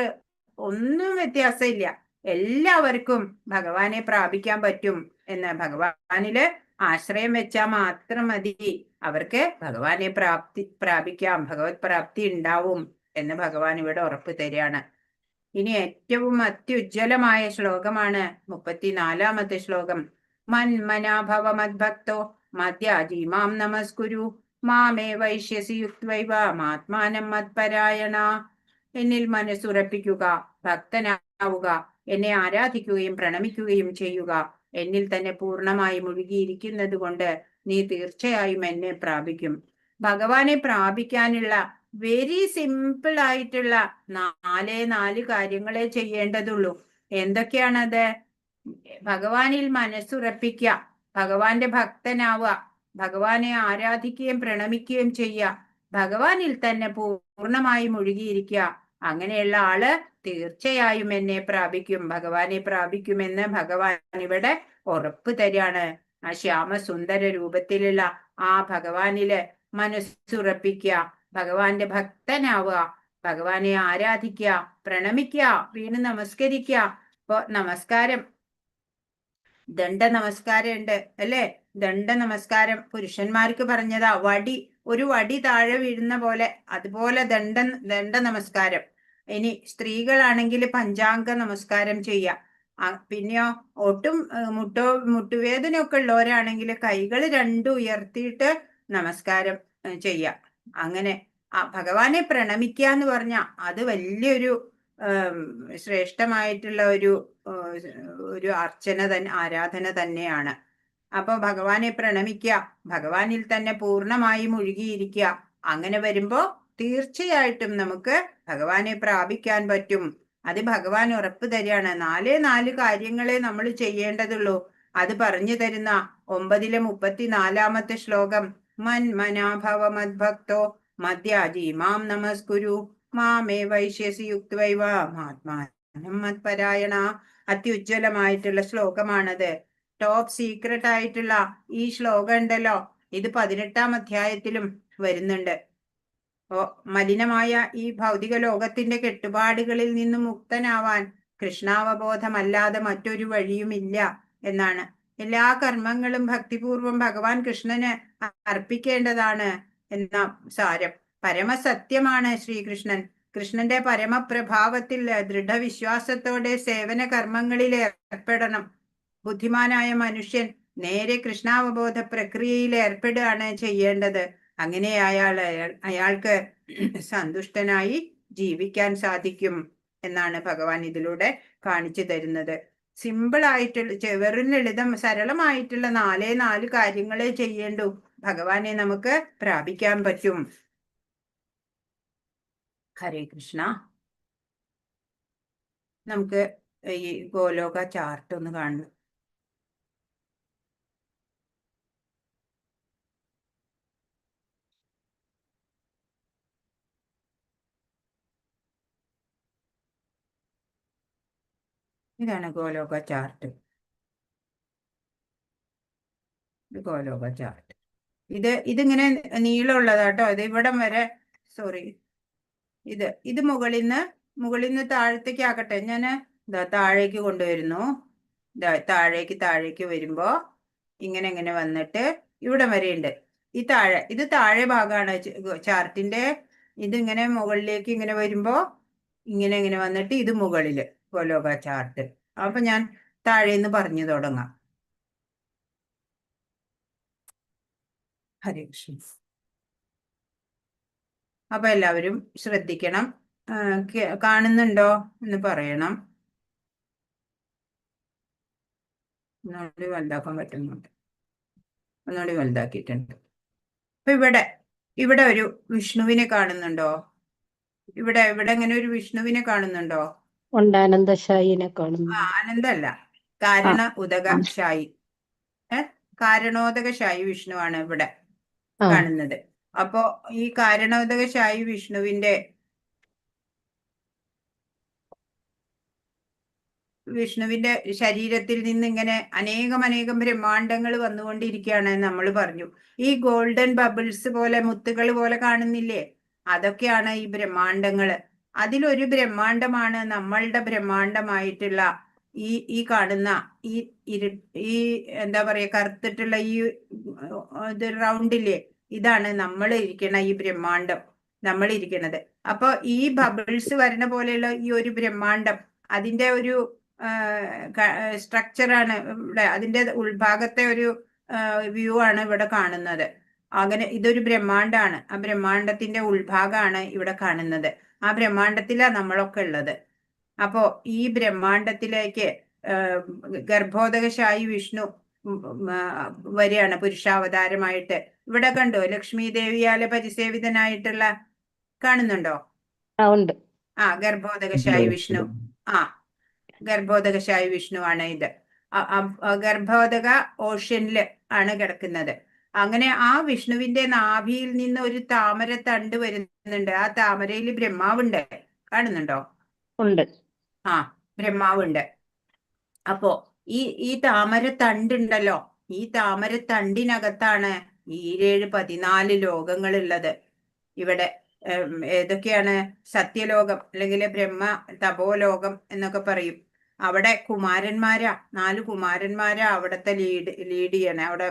ഒന്നും വ്യത്യാസമില്ല. എല്ലാവർക്കും ഭഗവാനെ പ്രാപിക്കാൻ പറ്റും എന്ന് ഭഗവാനില് ആശ്രയം വെച്ചാൽ മാത്രം മതി. അവർക്ക് ഭഗവാനെ പ്രാപിക്കാം, ഭഗവത് പ്രാപ്തി ഉണ്ടാവും എന്ന് ഭഗവാൻ ഇവിടെ ഉറപ്പ് തരികയാണ്. ഇനി ഏറ്റവും അത്യുജ്വലമായ ശ്ലോകമാണ് 34-ാമത്തെ ശ്ലോകം. മന്മനാഭവ മദ്ഭക്തോ മദ്യാജി മാം നമസ്കുരു മാമേ വൈശ്യസി യുക്ത്വൈവ മാത്മാനം മത്പരായണ. എന്നിൽ മനസ്സുറപ്പിക്കുക, ഭക്തനാവുക, എന്നെ ആരാധിക്കുകയും പ്രണമിക്കുകയും ചെയ്യുക. എന്നിൽ തന്നെ പൂർണ്ണമായി മുഴുകിയിരിക്കുന്നത് കൊണ്ട് നീ തീർച്ചയായും എന്നെ പ്രാപിക്കും. ഭഗവാനെ പ്രാപിക്കാനുള്ള വെരി സിമ്പിൾ ആയിട്ടുള്ള 4 കാര്യങ്ങളെ ചെയ്യേണ്ടതുള്ളൂ. എന്തൊക്കെയാണത്? ഭഗവാനിൽ മനസ്സുറപ്പിക്കുക, ഭഗവാന്റെ ഭക്തനാവുക, ഭഗവാനെ ആരാധിക്കുകയും പ്രണമിക്കുകയും ചെയ്യുക, ഭഗവാനിൽ തന്നെ പൂർണ്ണമായി മുഴുകിയിരിക്കുക. അങ്ങനെയുള്ള ആള് തീർച്ചയായും എന്നെ പ്രാപിക്കും, ഭഗവാനെ പ്രാപിക്കുമെന്ന് ഭഗവാൻ ഇവിടെ ഉറപ്പ് തരികയാണ്. ആ ശ്യാമസുന്ദര രൂപത്തിലുള്ള ആ ഭഗവാനില് മനസ്സുറപ്പിക്കുക, ഭഗവാന്റെ ഭക്തനാവുക, ഭഗവാനെ ആരാധിക്കുക, പ്രണമിക്കുക, വീണ് നമസ്കരിക്കുക. ഇപ്പൊ നമസ്കാരം, ദണ്ഡ നമസ്കാരം ഉണ്ട് അല്ലേ? ദണ്ഡ നമസ്കാരം പുരുഷന്മാർക്ക് പറഞ്ഞതാ. ഒരു വടി താഴെ വീഴുന്ന പോലെ, അതുപോലെ ദണ്ഡ നമസ്കാരം. ഇനി സ്ത്രീകളാണെങ്കിൽ പഞ്ചാംഗ നമസ്കാരം ചെയ്യാം. പിന്നെയോ ഒട്ടും മുട്ടുവേദന ഒക്കെ ഉള്ളവരാണെങ്കിൽ കൈകൾ രണ്ടും ഉയർത്തിയിട്ട് നമസ്കാരം ചെയ്യാം. അങ്ങനെ ഭഗവാനെ പ്രണമിക്കുക എന്ന് പറഞ്ഞാൽ അത് വലിയൊരു ശ്രേഷ്ഠമായിട്ടുള്ള ഒരു അർച്ചന ആരാധന തന്നെയാണ്. അപ്പൊ ഭഗവാനെ പ്രണമിക്കുക, ഭഗവാനിൽ തന്നെ പൂർണ്ണമായി മുഴുകിയിരിക്കുക. അങ്ങനെ വരുമ്പോ തീർച്ചയായിട്ടും നമുക്ക് ഭഗവാനെ പ്രാപിക്കാൻ പറ്റും. അത് ഭഗവാൻ ഉറപ്പ് തരികയാണ്. 4 കാര്യങ്ങളെ നമ്മൾ ചെയ്യേണ്ടതുള്ളൂ. അത് പറഞ്ഞു തരുന്ന 9-ലെ 34-ാമത്തെ ശ്ലോകം. മന്മനാഭവ മദ്ഭക്തോ മദ്യാജി മാം നമസ്കുരു മാമേ വൈശ്യസി യുക്ത്വൈവ മാത്മാനം മത്പരായണ. അത്യുജ്വലമായിട്ടുള്ള ശ്ലോകമാണത്. ടോപ്പ് സീക്രട്ട് ആയിട്ടുള്ള ഈ ശ്ലോകം ഉണ്ടല്ലോ, ഇത് 18-ാം അധ്യായത്തിലും വരുന്നുണ്ട്. മലിനമായ ഈ ഭൗതിക ലോകത്തിന്റെ കെട്ടുപാടുകളിൽ നിന്നും മുക്തനാവാൻ കൃഷ്ണാവബോധമല്ലാതെ മറ്റൊരു വഴിയുമില്ല എന്നാണ്. എല്ലാ കർമ്മങ്ങളും ഭക്തിപൂർവം ഭഗവാൻ കൃഷ്ണന് അർപ്പിക്കേണ്ടതാണ് എന്ന സാരം. പരമസത്യമാണ് ശ്രീകൃഷ്ണൻ. കൃഷ്ണന്റെ പരമപ്രഭാവത്തിൽ ദൃഢവിശ്വാസത്തോടെ സേവന കർമ്മങ്ങളിൽ ഏർപ്പെടണം. ബുദ്ധിമാനായ മനുഷ്യൻ നേരെ കൃഷ്ണാവബോധ പ്രക്രിയയിൽ ഏർപ്പെടുകയാണ് ചെയ്യേണ്ടത്. അങ്ങനെ അയാൾക്ക് സന്തുഷ്ടനായി ജീവിക്കാൻ സാധിക്കും എന്നാണ് ഭഗവാൻ ഇതിലൂടെ കാണിച്ചു തരുന്നത്. സിമ്പിൾ ആയിട്ടുള്ള, വെറും ലളിതം സരളമായിട്ടുള്ള 4 കാര്യങ്ങളെ ചെയ്യേണ്ടു. ഭഗവാനെ നമുക്ക് പ്രാപിക്കാൻ പറ്റും. ഹരേ കൃഷ്ണ. നമുക്ക് ഈ ഗോലോക ചാർട്ട് ഒന്ന് കാണണം. ഇതാണ് ഗോലോക ചാർട്ട്. ഗോലോക ചാർട്ട് ഇതിങ്ങനെ നീളമുള്ളതാട്ടോ. ഇത് ഇവിടം വരെ, സോറി, ഇത് മുകളിൽ നിന്ന് താഴത്തേക്ക് ആക്കട്ടെ. ഞാൻ താഴേക്ക് കൊണ്ടുവരുന്നു. താഴേക്ക് വരുമ്പോ ഇങ്ങനെ വന്നിട്ട് ഇവിടം വരെ ഉണ്ട്. ഇത് താഴെ ഭാഗമാണ് ചാർട്ടിന്റെ. ഇതിങ്ങനെ മുകളിലേക്ക് ഇങ്ങനെ വരുമ്പോ ഇങ്ങനെ വന്നിട്ട് ഇത് മുകളില് ഗോലോക ചാർട്ട്. അപ്പൊ ഞാൻ താഴേന്ന് പറഞ്ഞു തുടങ്ങാം. ഹരേ കൃഷ്ണ. അപ്പൊ എല്ലാവരും ശ്രദ്ധിക്കണം. കാണുന്നുണ്ടോ എന്ന് പറയണം. ഒന്നുകൂടി വലുതാക്കാൻ പറ്റുന്നുണ്ട്. ഒന്നുകൂടി വലുതാക്കിയിട്ടുണ്ട്. അപ്പൊ ഇവിടെ ഒരു വിഷ്ണുവിനെ കാണുന്നുണ്ടോ? ഇവിടെ ഇങ്ങനെ ഒരു വിഷ്ണുവിനെ കാണുന്നുണ്ടോ?
ആനന്ദശായിനെ കാണുന്നു.
ആനന്ദല്ല, കാരണ ഉദകശായി. കാരണോദകശായി വിഷ്ണുവാണ് ഇവിടെ കാണുന്നത്. അപ്പോ ഈ കാരണോദകശായി വിഷ്ണുവിന്റെ ശരീരത്തിൽ നിന്ന് ഇങ്ങനെ അനേകം ബ്രഹ്മാണ്ടങ്ങൾ വന്നുകൊണ്ടിരിക്കുകയാണ് നമ്മൾ പറഞ്ഞു. ഈ ഗോൾഡൻ ബബിൾസ് പോലെ, മുത്തുകൾ പോലെ കാണുന്നില്ലേ? അതൊക്കെയാണ് ഈ ബ്രഹ്മാണ്ടങ്ങള്. അതിലൊരു ബ്രഹ്മാണ്ടമാണ് നമ്മളുടെ ബ്രഹ്മാണ്ടമായിട്ടുള്ള ഈ കാണുന്ന ഈ ഈ എന്താ പറയാ കറുത്തിട്ടുള്ള ഈ ഇത് റൗണ്ടില്ലേ, ഇതാണ് നമ്മൾ ഇരിക്കണ ഈ ബ്രഹ്മാണ്ടം, നമ്മൾ ഇരിക്കണത്. അപ്പൊ ഈ ബബിൾസ് വരുന്ന പോലെയുള്ള ഈ ഒരു ബ്രഹ്മാണ്ടം, അതിന്റെ ഒരു സ്ട്രക്ചറാണ് ഇവിടെ, അതിന്റെ ഉൾഭാഗത്തെ ഒരു വ്യൂ ആണ് ഇവിടെ കാണുന്നത്. അങ്ങനെ ഇതൊരു ബ്രഹ്മാണ്ടാണ്. ആ ബ്രഹ്മാണ്ടത്തിന്റെ ഉൾഭാഗമാണ് ഇവിടെ കാണുന്നത്. ആ ബ്രഹ്മാണ്ടത്തിലാണ് നമ്മളൊക്കെ ഉള്ളത്. അപ്പോ ഈ ബ്രഹ്മാണ്ടത്തിലേക്ക് ഗർഭോദകശായി വിഷ്ണു വരികയാണ് പുരുഷാവതാരമായിട്ട്. ഇവിടെ കണ്ടോ ലക്ഷ്മി ദേവിയാലെ പരിസേവിതനായിട്ടുള്ള, കാണുന്നുണ്ടോ?
ഉണ്ട്.
ആ ഗർഭോദകശായി വിഷ്ണു. ആ ഗർഭോദകശായി വിഷ്ണു ആണ് ഇത്. ഗർഭോദക ഓഷ്യനില് ആണ് കിടക്കുന്നത്. അങ്ങനെ ആ വിഷ്ണുവിന്റെ നാഭിയിൽ നിന്ന് ഒരു താമര തണ്ട് വരുന്നുണ്ട്. ആ താമരയിൽ ബ്രഹ്മാവുണ്ട്, കാണുന്നുണ്ടോ?
ഉണ്ട്.
ആ ബ്രഹ്മാവുണ്ട്. അപ്പോ ഈ താമര തണ്ടുണ്ടല്ലോ, ഈ താമര തണ്ടിനകത്താണ് 14 ലോകങ്ങളുള്ളത്. ഇവിടെ ഏതൊക്കെയാണ്? സത്യലോകം അല്ലെങ്കിൽ ബ്രഹ്മ തപോലോകം എന്നൊക്കെ പറയും. അവിടെ കുമാരന്മാരാ, 4 കുമാരന്മാരാ അവിടത്തെ ലീഡ് ചെയ്യണേ, അവിടെ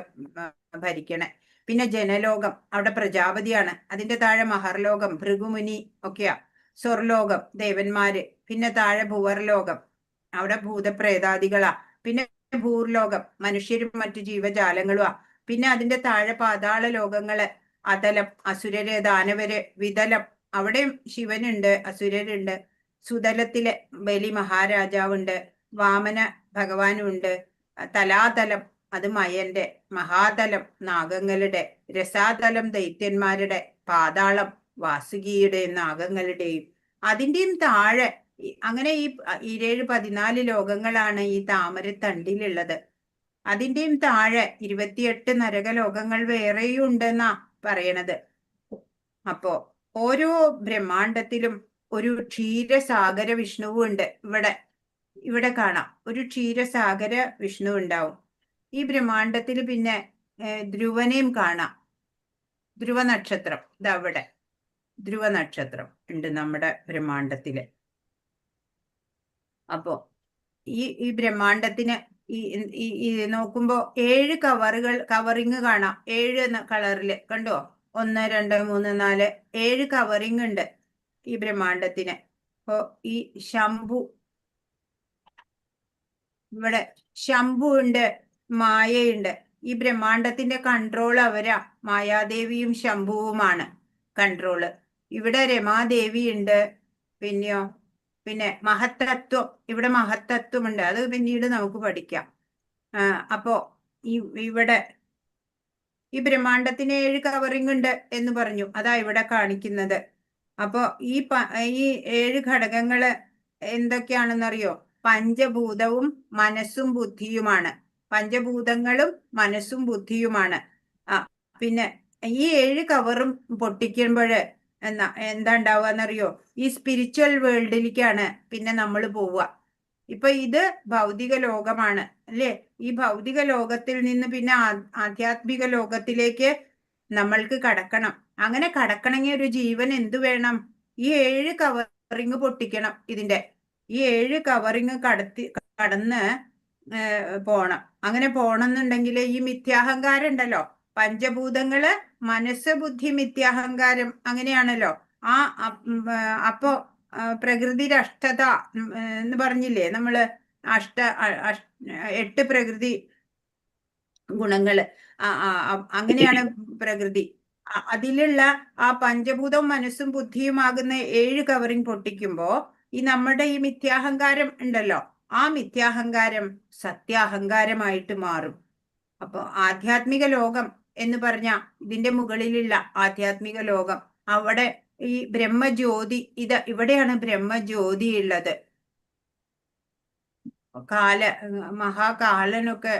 ഭരിക്കണേ. പിന്നെ ജനലോകം, അവിടെ പ്രജാപതിയാണ്. അതിന്റെ താഴെ മഹർലോകം, ഭൃഗുമുനി ഒക്കെയാ. സ്വർലോകം ദേവന്മാര്. പിന്നെ താഴെ ഭുവർലോകം, അവിടെ ഭൂതപ്രേതാദികളാ. പിന്നെ ഭൂർലോകം മനുഷ്യരും മറ്റു ജീവജാലങ്ങളുമാ. പിന്നെ അതിന്റെ താഴെ പാതാള ലോകങ്ങള്, അതലം അസുരര് ദാനവര്, വിതലം അവിടെയും ശിവനുണ്ട്, അസുരരുണ്ട്. സുതലത്തിലെ ബലി മഹാരാജാവുണ്ട്, വാമന ഭഗവാനുണ്ട്. തലാതലം അത് മയന്റെ, മഹാതലം നാഗങ്ങളുടെ, രസാതലം ദൈത്യന്മാരുടെ, പാതാളം വാസുകിയുടെ നാഗങ്ങളുടെയും. അതിന്റെയും താഴെ അങ്ങനെ ഈ 14 ലോകങ്ങളാണ് ഈ താമരത്തണ്ടിലുള്ളത്. അതിന്റെയും താഴെ 28 നരകലോകങ്ങൾ വേറെയും ഉണ്ടെന്നാ പറയണത്. അപ്പോ ഓരോ ബ്രഹ്മാണ്ടത്തിലും ഒരു ക്ഷീരസാഗര വിഷ്ണുവും ഉണ്ട്. ഇവിടെ കാണാം, ഒരു ക്ഷീരസാഗര വിഷ്ണു ഉണ്ടാവും. ഈ ബ്രഹ്മാണ്ടത്തിൽ പിന്നെ ധ്രുവനെയും കാണാം. ധ്രുവ നക്ഷത്രം ഇതവിടെ ധ്രുവ നക്ഷത്രം ഉണ്ട് നമ്മുടെ ബ്രഹ്മാണ്ടത്തില്. അപ്പോ ഈ ബ്രഹ്മാണ്ടത്തിന് ഈ നോക്കുമ്പോ 7 കവറിങ് കാണാം. 7 കളറില് കണ്ടോ? 1 2 3 4 7 കവറിങ് ഉണ്ട് ഈ ബ്രഹ്മാണ്ടത്തിന്. അപ്പോ ഈ ശംഭു, ഇവിടെ ശംഭു ഉണ്ട്, മായയുണ്ട്. ഈ ബ്രഹ്മാണ്ടത്തിന്റെ കൺട്രോൾ അവരാ, മായാദേവിയും ശംഭുവുമാണ് കൺട്രോള്. ഇവിടെ രമാദേവി ഉണ്ട്. പിന്നെ മഹത്തത്വം, ഇവിടെ മഹത്തത്വമുണ്ട്. അത് പിന്നീട് നമുക്ക് പഠിക്കാം. അപ്പോ ഇവിടെ ഈ ബ്രഹ്മാണ്ടത്തിന് 7 കവറിങ് ഉണ്ട് എന്ന് പറഞ്ഞു, അതാ ഇവിടെ കാണിക്കുന്നത്. അപ്പോ ഈ 7 ഘടകങ്ങള് എന്തൊക്കെയാണെന്നറിയോ? പഞ്ചഭൂതവും മനസ്സും ബുദ്ധിയുമാണ്. പഞ്ചഭൂതങ്ങളും മനസ്സും ബുദ്ധിയുമാണ്. പിന്നെ ഈ 7 കവറും പൊട്ടിക്കുമ്പോഴ് എന്താ ഉണ്ടാവുകയെന്നറിയോ? ഈ സ്പിരിച്വൽ വേൾഡിലേക്കാണ് പിന്നെ നമ്മൾ പോവുക. ഇപ്പൊ ഇത് ഭൗതിക ലോകമാണ് അല്ലേ? ഈ ഭൗതിക ലോകത്തിൽ നിന്ന് പിന്നെ ആധ്യാത്മിക ലോകത്തിലേക്ക് നമ്മൾക്ക് കടക്കണം. അങ്ങനെ കടക്കണമെങ്കിൽ ഒരു ജീവൻ എന്തു വേണം? ഈ 7 കവറിങ് പൊട്ടിക്കണം. ഈ 7 കവറിങ് കടന്ന് പോണം. അങ്ങനെ പോണമെന്നുണ്ടെങ്കിൽ ഈ മിഥ്യാഹങ്കാരം ഉണ്ടല്ലോ, പഞ്ചഭൂതങ്ങള് മനസ്സ് ബുദ്ധി മിഥ്യാഹങ്കാരം, അങ്ങനെയാണല്ലോ. അപ്പോ പ്രകൃതിയുടെ അഷ്ടത എന്ന് പറഞ്ഞില്ലേ നമ്മള്, 8 പ്രകൃതി ഗുണങ്ങള്. അങ്ങനെയാണ് പ്രകൃതി. അതിലുള്ള ആ പഞ്ചഭൂതവും മനസ്സും ബുദ്ധിയുമാകുന്ന 7 കവറിങ് പൊട്ടിക്കുമ്പോ ഈ നമ്മുടെ ഈ മിഥ്യാഹങ്കാരം ഉണ്ടല്ലോ, ആ മിഥ്യാഹങ്കാരം സത്യാഹങ്കാരമായിട്ട് മാറും. അപ്പൊ ആധ്യാത്മിക ലോകം എന്ന് പറഞ്ഞ ഇതിന്റെ മുകളിലുള്ള ആധ്യാത്മിക ലോകം, അവിടെ ഈ ബ്രഹ്മജ്യോതി, ഇവിടെയാണ് ബ്രഹ്മജ്യോതി ഉള്ളത്. മഹാകാലനൊക്കെ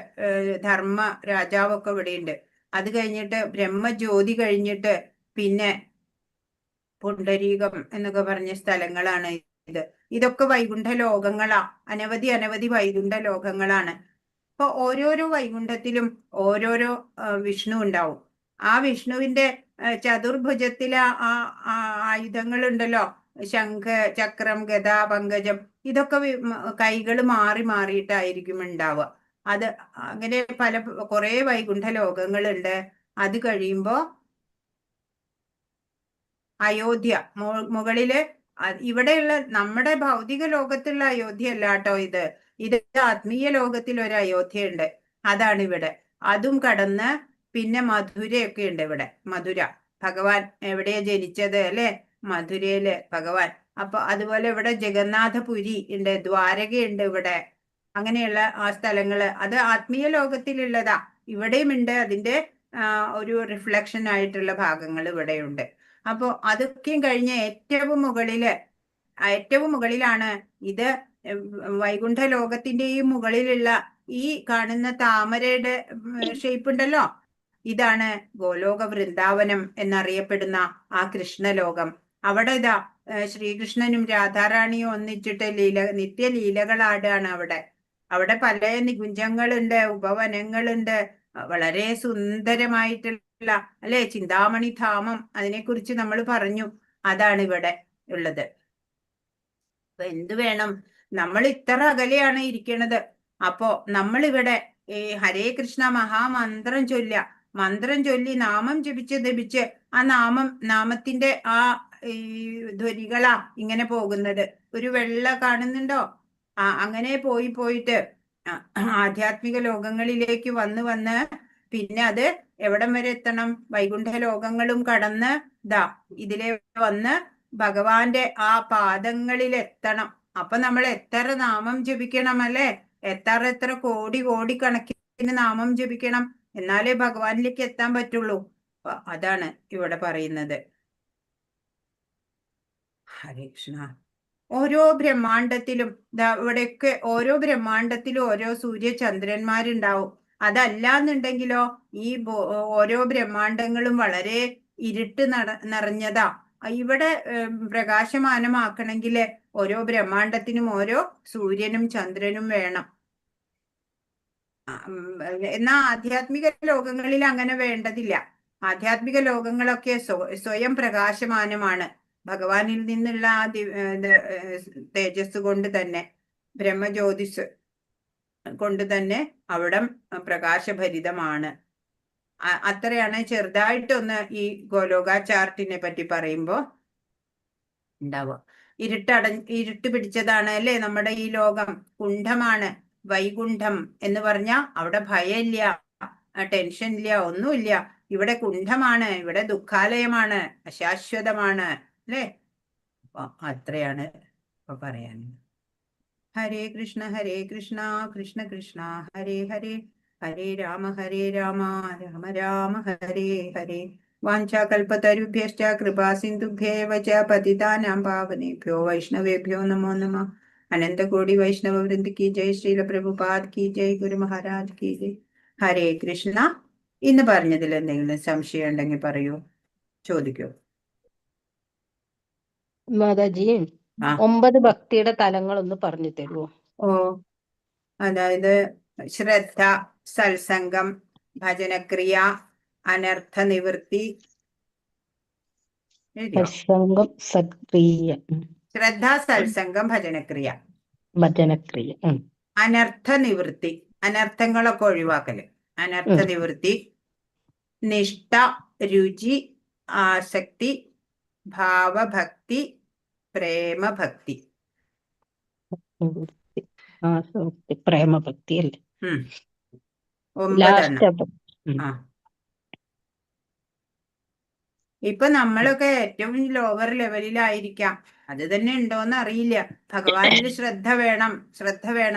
ധർമ്മ രാജാവൊക്കെ ഇവിടെയുണ്ട്. അത് കഴിഞ്ഞിട്ട് ബ്രഹ്മജ്യോതി കഴിഞ്ഞിട്ട് പിന്നെ പുണ്ടരീകം എന്നൊക്കെ പറഞ്ഞ സ്ഥലങ്ങളാണ് ഇത്. ഇതൊക്കെ വൈകുണ്ഠ ലോകങ്ങളാ. അനവധി വൈകുണ്ഠ ലോകങ്ങളാണ്. അപ്പൊ ഓരോരോ വൈകുണ്ഠത്തിലും ഓരോരോ വിഷ്ണു ഉണ്ടാവും. ആ വിഷ്ണുവിന്റെ ചതുർഭുജത്തിലെ ആയുധങ്ങളുണ്ടല്ലോ, ശംഖ്, ചക്രം, ഗദ, പങ്കജം ഇതൊക്കെ കൈകൾ മാറി മാറിയിട്ടായിരിക്കും ഉണ്ടാവുക. അത് അങ്ങനെ കുറെ വൈകുണ്ഠ ലോകങ്ങളുണ്ട്. അത് കഴിയുമ്പോ അയോധ്യ മുകളില് ഇവിടെയുള്ള നമ്മുടെ ഭൗതിക ലോകത്തുള്ള അയോധ്യ അല്ല കേട്ടോ ഇത് ആത്മീയ ലോകത്തിൽ ഒരു അയോധ്യ ഉണ്ട്. അതാണ് ഇവിടെ. അതും കടന്ന് പിന്നെ മധുരയൊക്കെ ഉണ്ട് ഇവിടെ. മധുര ഭഗവാൻ എവിടെയാ ജനിച്ചത് അല്ലെ? മധുരയില് ഭഗവാൻ. അപ്പൊ അതുപോലെ ഇവിടെ ജഗന്നാഥപുരി ഉണ്ട്, ദ്വാരകയുണ്ട് ഇവിടെ. അങ്ങനെയുള്ള ആ സ്ഥലങ്ങള് അത് ആത്മീയ ലോകത്തിലുള്ളതാ. ഇവിടെയും ഉണ്ട്. അതിന്റെ ഒരു റിഫ്ലക്ഷൻ ആയിട്ടുള്ള ഭാഗങ്ങൾ ഇവിടെയുണ്ട്. അപ്പോ അതൊക്കെയും കഴിഞ്ഞ് ഏറ്റവും മുകളിലാണ് ഇത്. വൈകുണ്ഠ ലോകത്തിന്റെയും മുകളിലുള്ള ഈ കാണുന്ന താമരയുടെ ഷേപ്പ് ഉണ്ടല്ലോ, ഇതാണ് ഗോലോക വൃന്ദാവനം എന്നറിയപ്പെടുന്ന ആ കൃഷ്ണലോകം. അവിടെ ഇതാ ശ്രീകൃഷ്ണനും രാധാറാണിയും ഒന്നിച്ചിട്ട് നിത്യലീലകളാടാണ് അവിടെ പല നികുഞ്ചങ്ങളുണ്ട്, ഉപവനങ്ങളുണ്ട്. വളരെ സുന്ദരമായിട്ടുള്ള അല്ലെ ചിന്താമണി ധാമം, അതിനെക്കുറിച്ച് നമ്മൾ പറഞ്ഞു. അതാണ് ഇവിടെ ഉള്ളത്. അപ്പൊ എന്ത് വേണം? നമ്മൾ ഇത്ര അകലെയാണ് ഇരിക്കണത്. അപ്പോ നമ്മളിവിടെ ഈ ഹരേ കൃഷ്ണ മഹാമന്ത്രം മന്ത്രം ചൊല്ലി നാമം ജപിച്ച് ആ നാമത്തിന്റെ ആ ഈ ധ്വനികളാ ഇങ്ങനെ പോകുന്നത്. ഒരു വെള്ള കാണുന്നുണ്ടോ? അങ്ങനെ പോയിട്ട് ആധ്യാത്മിക ലോകങ്ങളിലേക്ക് വന്ന് പിന്നെ അത് എവിടം വരെ എത്തണം? വൈകുണ്ഠ ലോകങ്ങളും കടന്ന് ഇതിലെ വന്ന് ഭഗവാന്റെ ആ പാദങ്ങളിൽ എത്തണം. അപ്പൊ നമ്മൾ എത്ര നാമം ജപിക്കണം അല്ലെ? എത്ര കോടി കണക്കിന് നാമം ജപിക്കണം, എന്നാലേ ഭഗവാനിലേക്ക് എത്താൻ പറ്റുള്ളൂ. അതാണ് ഇവിടെ പറയുന്നത്. ഹരേ കൃഷ്ണ. ഓരോ ബ്രഹ്മാണ്ടത്തിലും ഇവിടെയൊക്കെ ഓരോ ബ്രഹ്മാണ്ടത്തിലും ഓരോ സൂര്യചന്ദ്രന്മാരുണ്ടാവും. അതല്ലാന്നുണ്ടെങ്കിലോ ഈ ഓരോ ബ്രഹ്മാണ്ടങ്ങളും വളരെ ഇരുട്ട് നിറഞ്ഞതാ. ഇവിടെ പ്രകാശമാനമാക്കണമെങ്കിൽ ഓരോ ബ്രഹ്മാണ്ടത്തിനും ഓരോ സൂര്യനും ചന്ദ്രനും വേണം. എന്നാ ആധ്യാത്മിക ലോകങ്ങളിൽ അങ്ങനെ വേണ്ടതില്ല. ആധ്യാത്മിക ലോകങ്ങളൊക്കെ സ്വയം പ്രകാശമാനമാണ്. ഭഗവാനിൽ നിന്നുള്ള ആ തേജസ് കൊണ്ട് തന്നെ, ബ്രഹ്മജ്യോതിസ് കൊണ്ട് തന്നെ അവിടം പ്രകാശഭരിതമാണ്. അത്രയാണ് ചെറുതായിട്ടൊന്ന് ഈ ഗോലോക ചാർട്ടിനെ പറ്റി പറയുമ്പോ ഉണ്ടാവുക. ഇരുട്ട് പിടിച്ചതാണ് അല്ലെ നമ്മുടെ ഈ ലോകം. കുണ്ഠമാണ്. വൈകുണ്ഠം എന്ന് പറഞ്ഞാ അവിടെ ഭയമില്ല, ടെൻഷൻ ഇല്ല, ഒന്നുമില്ല. ഇവിടെ കുണ്ഠമാണ്, ഇവിടെ ദുഃഖാലയമാണ്, അശാശ്വതമാണ് അല്ലെ? അത്രയാണ് ഇപ്പൊ പറയാൻ. ഹരേ കൃഷ്ണ കൃഷ്ണ കൃഷ്ണ ഹരേ ഹരേ, ഹരേ രാമ രാമ രാമ ഹരേ ഹരേ. വാഞ്ചാകൽപതരുഭ്യശ്ച കൃപാ സിന്ധുഭ്യേവ ച പതിതാനാം പാവനേഭ്യോ വൈഷ്ണവേഭ്യോ നമോ നമഃ. അനന്തകോടി വൈഷ്ണവ വൃന്ദ കി ജയ്. ശ്രീല പ്രഭുപാദ് കി ജയ്. ഗുരു മഹാരാജ് കി ജയ്. ഹരേ കൃഷ്ണ. ഇന്ന് പറഞ്ഞതിൽ എന്തെങ്കിലും സംശയം ഉണ്ടെങ്കിൽ പറയൂ, ചോദിക്കൂ.
മാതാജി, 9 ഭക്തിയുടെ തലങ്ങളൊന്ന് പറഞ്ഞു തരുമോ?
അതായത് ശ്രദ്ധ, സത്സംഗം, ഭജനക്രിയ, അനർത്ഥ നിവൃത്തി.
സത്സംഗം, സത്ക്രിയ.
ശ്രദ്ധ, സത്സംഗം, ഭജനക്രിയ. അനർത്ഥ നിവൃത്തി, അനർത്ഥങ്ങളൊക്കെ ഒഴിവാക്കല്. അനർത്ഥ നിവൃത്തി. നിഷ്ഠ, രുചി, ആസക്തി, ഭാവഭക്തി, പ്രേമഭക്തി.
പ്രേമഭക്തി അല്ലേ?
9. ഇപ്പൊ നമ്മളൊക്കെ ഏറ്റവും ലോവർ ലെവലിലായിരിക്കാം. അത് തന്നെ ഉണ്ടോന്ന് അറിയില്ല. ഭഗവാനില് ശ്രദ്ധ വേണം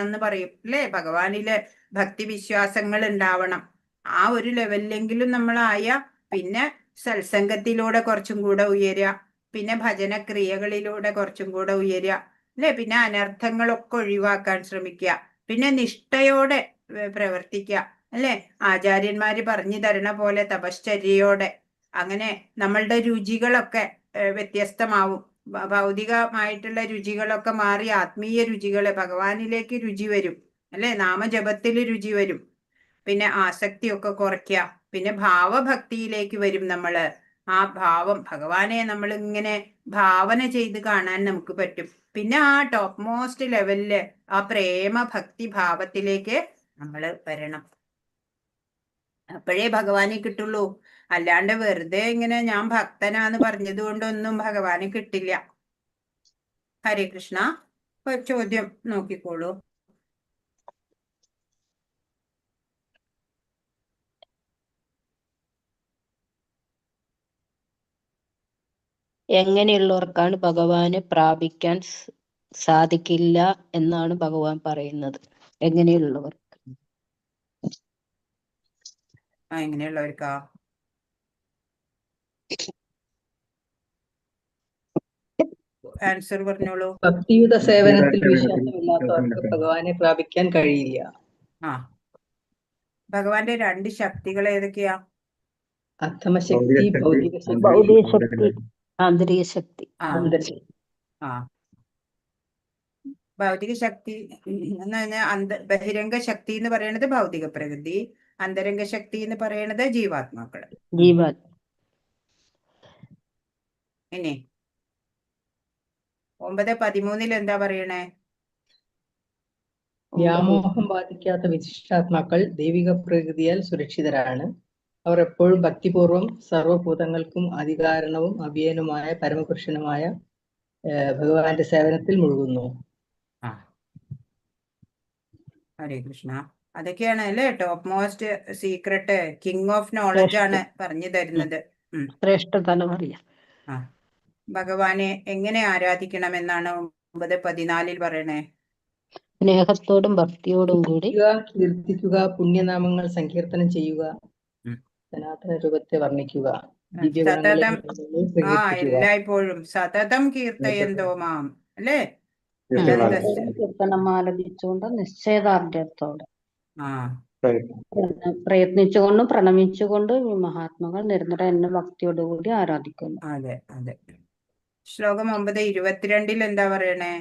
എന്ന് പറയും അല്ലേ? ഭഗവാനില് ഭക്തി വിശ്വാസങ്ങൾ ഉണ്ടാവണം. ആ ഒരു ലെവലിലെങ്കിലും നമ്മളായ പിന്നെ സത്സംഗത്തിലൂടെ കുറച്ചും കൂടെ ഉയരുക, പിന്നെ ഭജനക്രിയകളിലൂടെ കുറച്ചും കൂടെ ഉയരുക അല്ലെ? പിന്നെ അനർത്ഥങ്ങളൊക്കെ ഒഴിവാക്കാൻ ശ്രമിക്കുക, പിന്നെ നിഷ്ഠയോടെ പ്രവർത്തിക്കുക അല്ലെ? ആചാര്യന്മാര് പറഞ്ഞു തരണ പോലെ തപശ്ചര്യയോടെ. അങ്ങനെ നമ്മളുടെ രുചികളൊക്കെ വ്യത്യസ്തമാവും. ഭൗതികമായിട്ടുള്ള രുചികളൊക്കെ മാറി ആത്മീയ രുചികള്, ഭഗവാനിലേക്ക് രുചി വരും അല്ലെ? നാമജപത്തിൽ രുചി വരും. പിന്നെ ആസക്തിയൊക്കെ കുറയ്ക്കുക, പിന്നെ ഭാവഭക്തിയിലേക്ക് വരും നമ്മള്. ആ ഭാവം ഭഗവാനെ നമ്മൾ ഇങ്ങനെ ഭാവന ചെയ്ത് കാണാൻ നമുക്ക് പറ്റും. പിന്നെ ആ ടോപ്പ് മോസ്റ്റ് ലെവലില് ആ പ്രേമ ഭക്തി ഭാവത്തിലേക്ക് നമ്മൾ വരണം. അപ്പോഴേ ഭഗവാനെ കിട്ടുള്ളൂ. അല്ലാണ്ട് വെറുതെ ഇങ്ങനെ ഞാൻ ഭക്തനാന്ന് പറഞ്ഞത് കൊണ്ടൊന്നും ഭഗവാനെ കിട്ടില്ല. ഹരേ കൃഷ്ണ. ഒരു ചോദ്യം നോക്കിക്കോളൂ.
എങ്ങനെയുള്ളവർക്കാണ് ഭഗവാനെ പ്രാപിക്കാൻ സാധിക്കില്ല എന്നാണ് ഭഗവാൻ പറയുന്നത്? എങ്ങനെയുള്ളവർ?
എങ്ങനെയുള്ളവർക്കാ? ആൻസർ പറഞ്ഞോളൂ.
ഭക്തിയുത സേവനത്തിൽ വിശ്വാസമില്ലാത്തവർക്ക് ഭഗവാനെ പ്രാപിക്കാൻ കഴിയില്ല.
ആ, ഭഗവാന്റെ രണ്ട് ശക്തികൾ ഏതൊക്കെയാ?
അധമശക്തി, ഭൗതിക ശക്തി,
ഭൗതിക ശക്തി, ആന്തരിക ശക്തി.
ആ, ഭൗതിക ശക്തി എന്ന് പറഞ്ഞാൽ ബഹിരംഗ ശക്തി എന്ന് പറയുന്നത് ഭൗതിക പ്രകൃതി, അന്തരംഗ ശക്തി എന്ന് പറയുന്നത് ജീവാത്മാക്കള്. ഇനി 9:13 എന്താ പറയണേ?
വ്യാമോഹം ബാധിക്കാത്ത വിശിഷ്ടാത്മാക്കൾ ദൈവിക പ്രകൃതിയാൽ സുരക്ഷിതരാണ്. അവർ എപ്പോഴും ഭക്തിപൂർവം സർവഭൂതങ്ങൾക്കും അധികാരണവും അഭിയനുമായ പരമപുരുഷനുമായ ഭഗവാന്റെ സേവനത്തിൽ മുഴുകുന്നു.
ഹരേ കൃഷ്ണ. അതൊക്കെയാണ് അല്ലേ top most secret, king of knowledge ആണ് പറഞ്ഞു തരുന്നത്.
ശ്രേഷ്ഠതലം അറിയാം.
ആ, ഭഗവാനെ എങ്ങനെ ആരാധിക്കണമെന്നാണ് 9:14 പറയണേ?
സ്നേഹത്തോടും ഭക്തിയോടും കൂടി
കീർത്തിക്കുക, പുണ്യനാമങ്ങൾ സങ്കീർത്തനം ചെയ്യുക, സനാതന രൂപത്തെ വർണ്ണിക്കുക,
സതതം എല്ലായ്പ്പോഴും സതതം കീർത്തയന്തോ മാം അല്ലേ?
കീർത്തനം ആലപിച്ചുകൊണ്ട് നിശ്ചയദാർഢ്യത്തോടെ
ആ,
പ്രയത്നിച്ചുകൊണ്ടും പ്രണമിച്ചുകൊണ്ടും ഈ മഹാത്മാക്കൾ നിരന്തരം എന്നെ ഭക്തിയോടുകൂടി ആരാധിക്കുന്നു.
അതെ അതെ. ശ്ലോകം 9:22 എന്താ പറയണേ?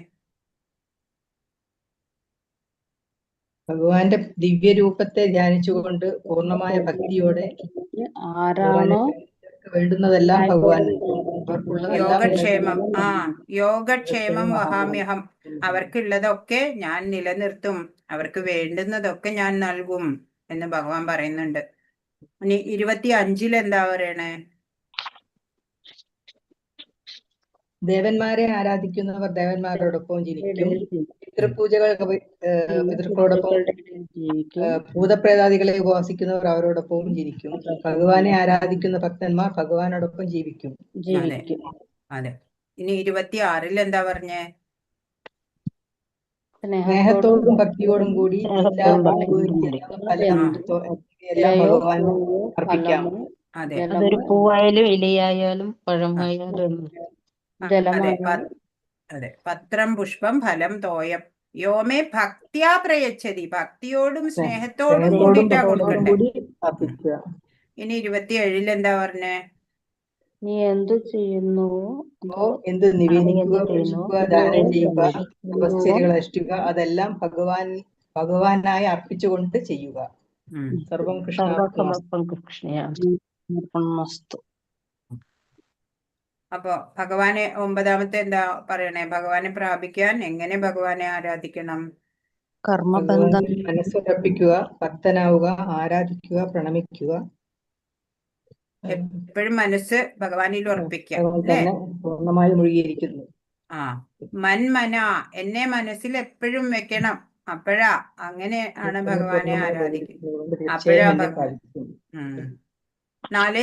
ഭഗവാന്റെ ദിവ്യരൂപത്തെ ധ്യാനിച്ചുകൊണ്ട് പൂർണ്ണമായ ഭക്തിയോടെ
ആരാണോ
വേണ്ടുന്നതെല്ലാം ഭഗവാൻ
യോഗക്ഷേമം യോഗക്ഷേമം വഹാമ്യഹം. അവർക്കുള്ളതൊക്കെ ഞാൻ നിലനിർത്തും, അവർക്ക് വേണ്ടുന്നതൊക്കെ ഞാൻ നൽകും എന്ന് ഭഗവാൻ പറയുന്നുണ്ട്. ഇനി 25 എന്താ പറയണേ?
ദേവന്മാരെ ആരാധിക്കുന്നവർ ദേവന്മാരോടൊപ്പം ജീവിക്കും. പിതൃപൂജകൾ പിതൃക്കളോടൊപ്പം ഭൂതപ്രേതാദികളെ ഉപാസിക്കുന്നവർ അവരോടൊപ്പവും ജീവിക്കും. ഭഗവാനെ ആരാധിക്കുന്ന ഭക്തന്മാർ ഭഗവാനോടൊപ്പം ജീവിക്കും.
അതെ. ഇനി 26 എന്താ പറഞ്ഞേ?
സ്നേഹത്തോടും ഭക്തിയോടും കൂടി എല്ലാം ഭഗവാൻ അർപ്പിക്കാം.
അതൊരു പൂവായാലും ഇലയായാലും പഴമായാലും
അതെ. പത്രം പുഷ്പം ഫലം തോയം യോമേ ഭക്തിയാ പ്രയച്ഛതി. ഭക്തിയോടും സ്നേഹത്തോടും കൂടിയിട്ടാ കൊടുക്കണ്ടേ. ഇനി 27 എന്താ പറഞ്ഞേ?
നീ എന്തു ചെയ്യുന്നു?
എന്ത് നിവേദിക്കുക, ഭക്ഷിക്കുക, ദാനം ചെയ്യുക, തപശ്ചര്യകൾ അനുഷ്ഠിക്കുക, അതെല്ലാം ഭഗവാനായി അർപ്പിച്ചുകൊണ്ട് ചെയ്യുക. സർവം
കൃഷ്ണയാർപ്പണമസ്തു.
അപ്പൊ ഭഗവാനെ 9 എന്താ പറയണേ? ഭഗവാനെ പ്രാപിക്കാൻ എങ്ങനെ ഭഗവാനെ ആരാധിക്കണം?
കർമ്മബന്ധം
മനസ്സുറപ്പിക്കുക, ഭക്തനാവുക, ആരാധിക്കുക, പ്രണമിക്കുക,
എപ്പോഴും മനസ്സ് ഭഗവാനിൽ ഉറപ്പിക്കുക അല്ലേ?
പൂർണ്ണമായി മുഴുകിയിരിക്കുന്നു.
മന്മന എന്നെ മനസ്സിൽ എപ്പോഴും വെക്കണം. അപ്പോഴാ അങ്ങനെ ആണ് ഭഗവാനെ ആരാധിക്കുന്നത്. അപ്പോഴാ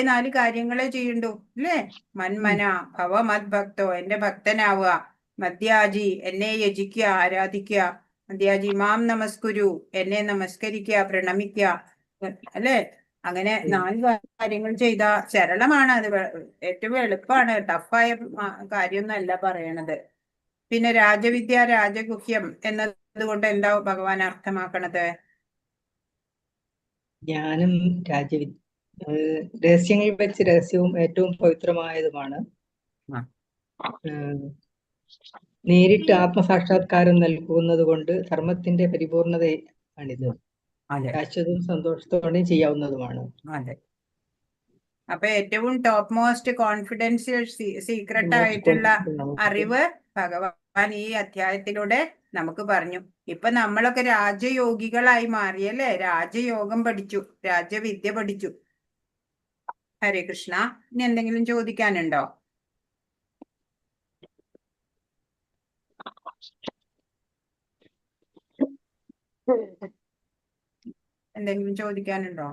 നാല് കാര്യങ്ങളെ ചെയ്യണ്ടു അല്ലേ? മന്മന ഭവ മദ്ഭക്തോ, എന്റെ ഭക്തനാവുക. മദ്യാജി എന്നെ യജിക്കുക, ആരാധിക്കുക. മദ്യാജി മാം നമസ്കുരു, എന്നെ നമസ്കരിക്കുക, പ്രണമിക്കുക അല്ലേ? അങ്ങനെ 4 കാര്യങ്ങൾ ചെയ്ത സരളമാണ്. അത് ഏറ്റവും എളുപ്പമാണ്, ടഫായ കാര്യമൊന്നല്ല പറയണത്. പിന്നെ രാജവിദ്യ രാജഗുഹ്യം എന്നതുകൊണ്ട് എന്താ ഭഗവാൻ അർത്ഥമാക്കണത്?
ജ്ഞാനം രാജവിദ്യ, രഹസ്യങ്ങളിൽ വെച്ച് രഹസ്യവും ഏറ്റവും പവിത്രമായതുമാണ്. നേരിട്ട് ആത്മസാക്ഷാത്കാരം നൽകുന്നത് കൊണ്ട് ധർമ്മത്തിന്റെ പരിപൂർണതയാണിത്. ശാശ്വതവും സന്തോഷത്തോടെയും ചെയ്യാവുന്നതുമാണ്.
അതെ അപ്പൊ ഏറ്റവും ടോപ്പ് മോസ്റ്റ് കോൺഫിഡൻഷ്യൽ സീക്രട്ട് ആയിട്ടുള്ള അറിവ് ഭഗവാൻ ഈ അധ്യായത്തിലൂടെ നമുക്ക് പറഞ്ഞു. ഇപ്പൊ നമ്മളൊക്കെ രാജയോഗികളായി മാറിയല്ലേ, രാജയോഗം പഠിച്ചു, രാജവിദ്യ പഠിച്ചു. ഹരേ കൃഷ്ണ. ഇനി എന്തെങ്കിലും ചോദിക്കാനുണ്ടോ? എന്തെങ്കിലും ചോദിക്കാനുണ്ടോ?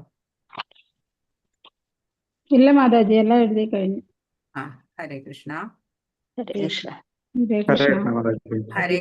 ഇല്ല മാതാജി, എല്ലാം എഴുതി കഴിഞ്ഞു.
ഹരേ കൃഷ്ണ.
ഹരേ കൃഷ്ണ.
ഹരേ
ഹരേ
കൃഷ്ണ.
കൃഷ്ണ മാതാജി.
ഹരേ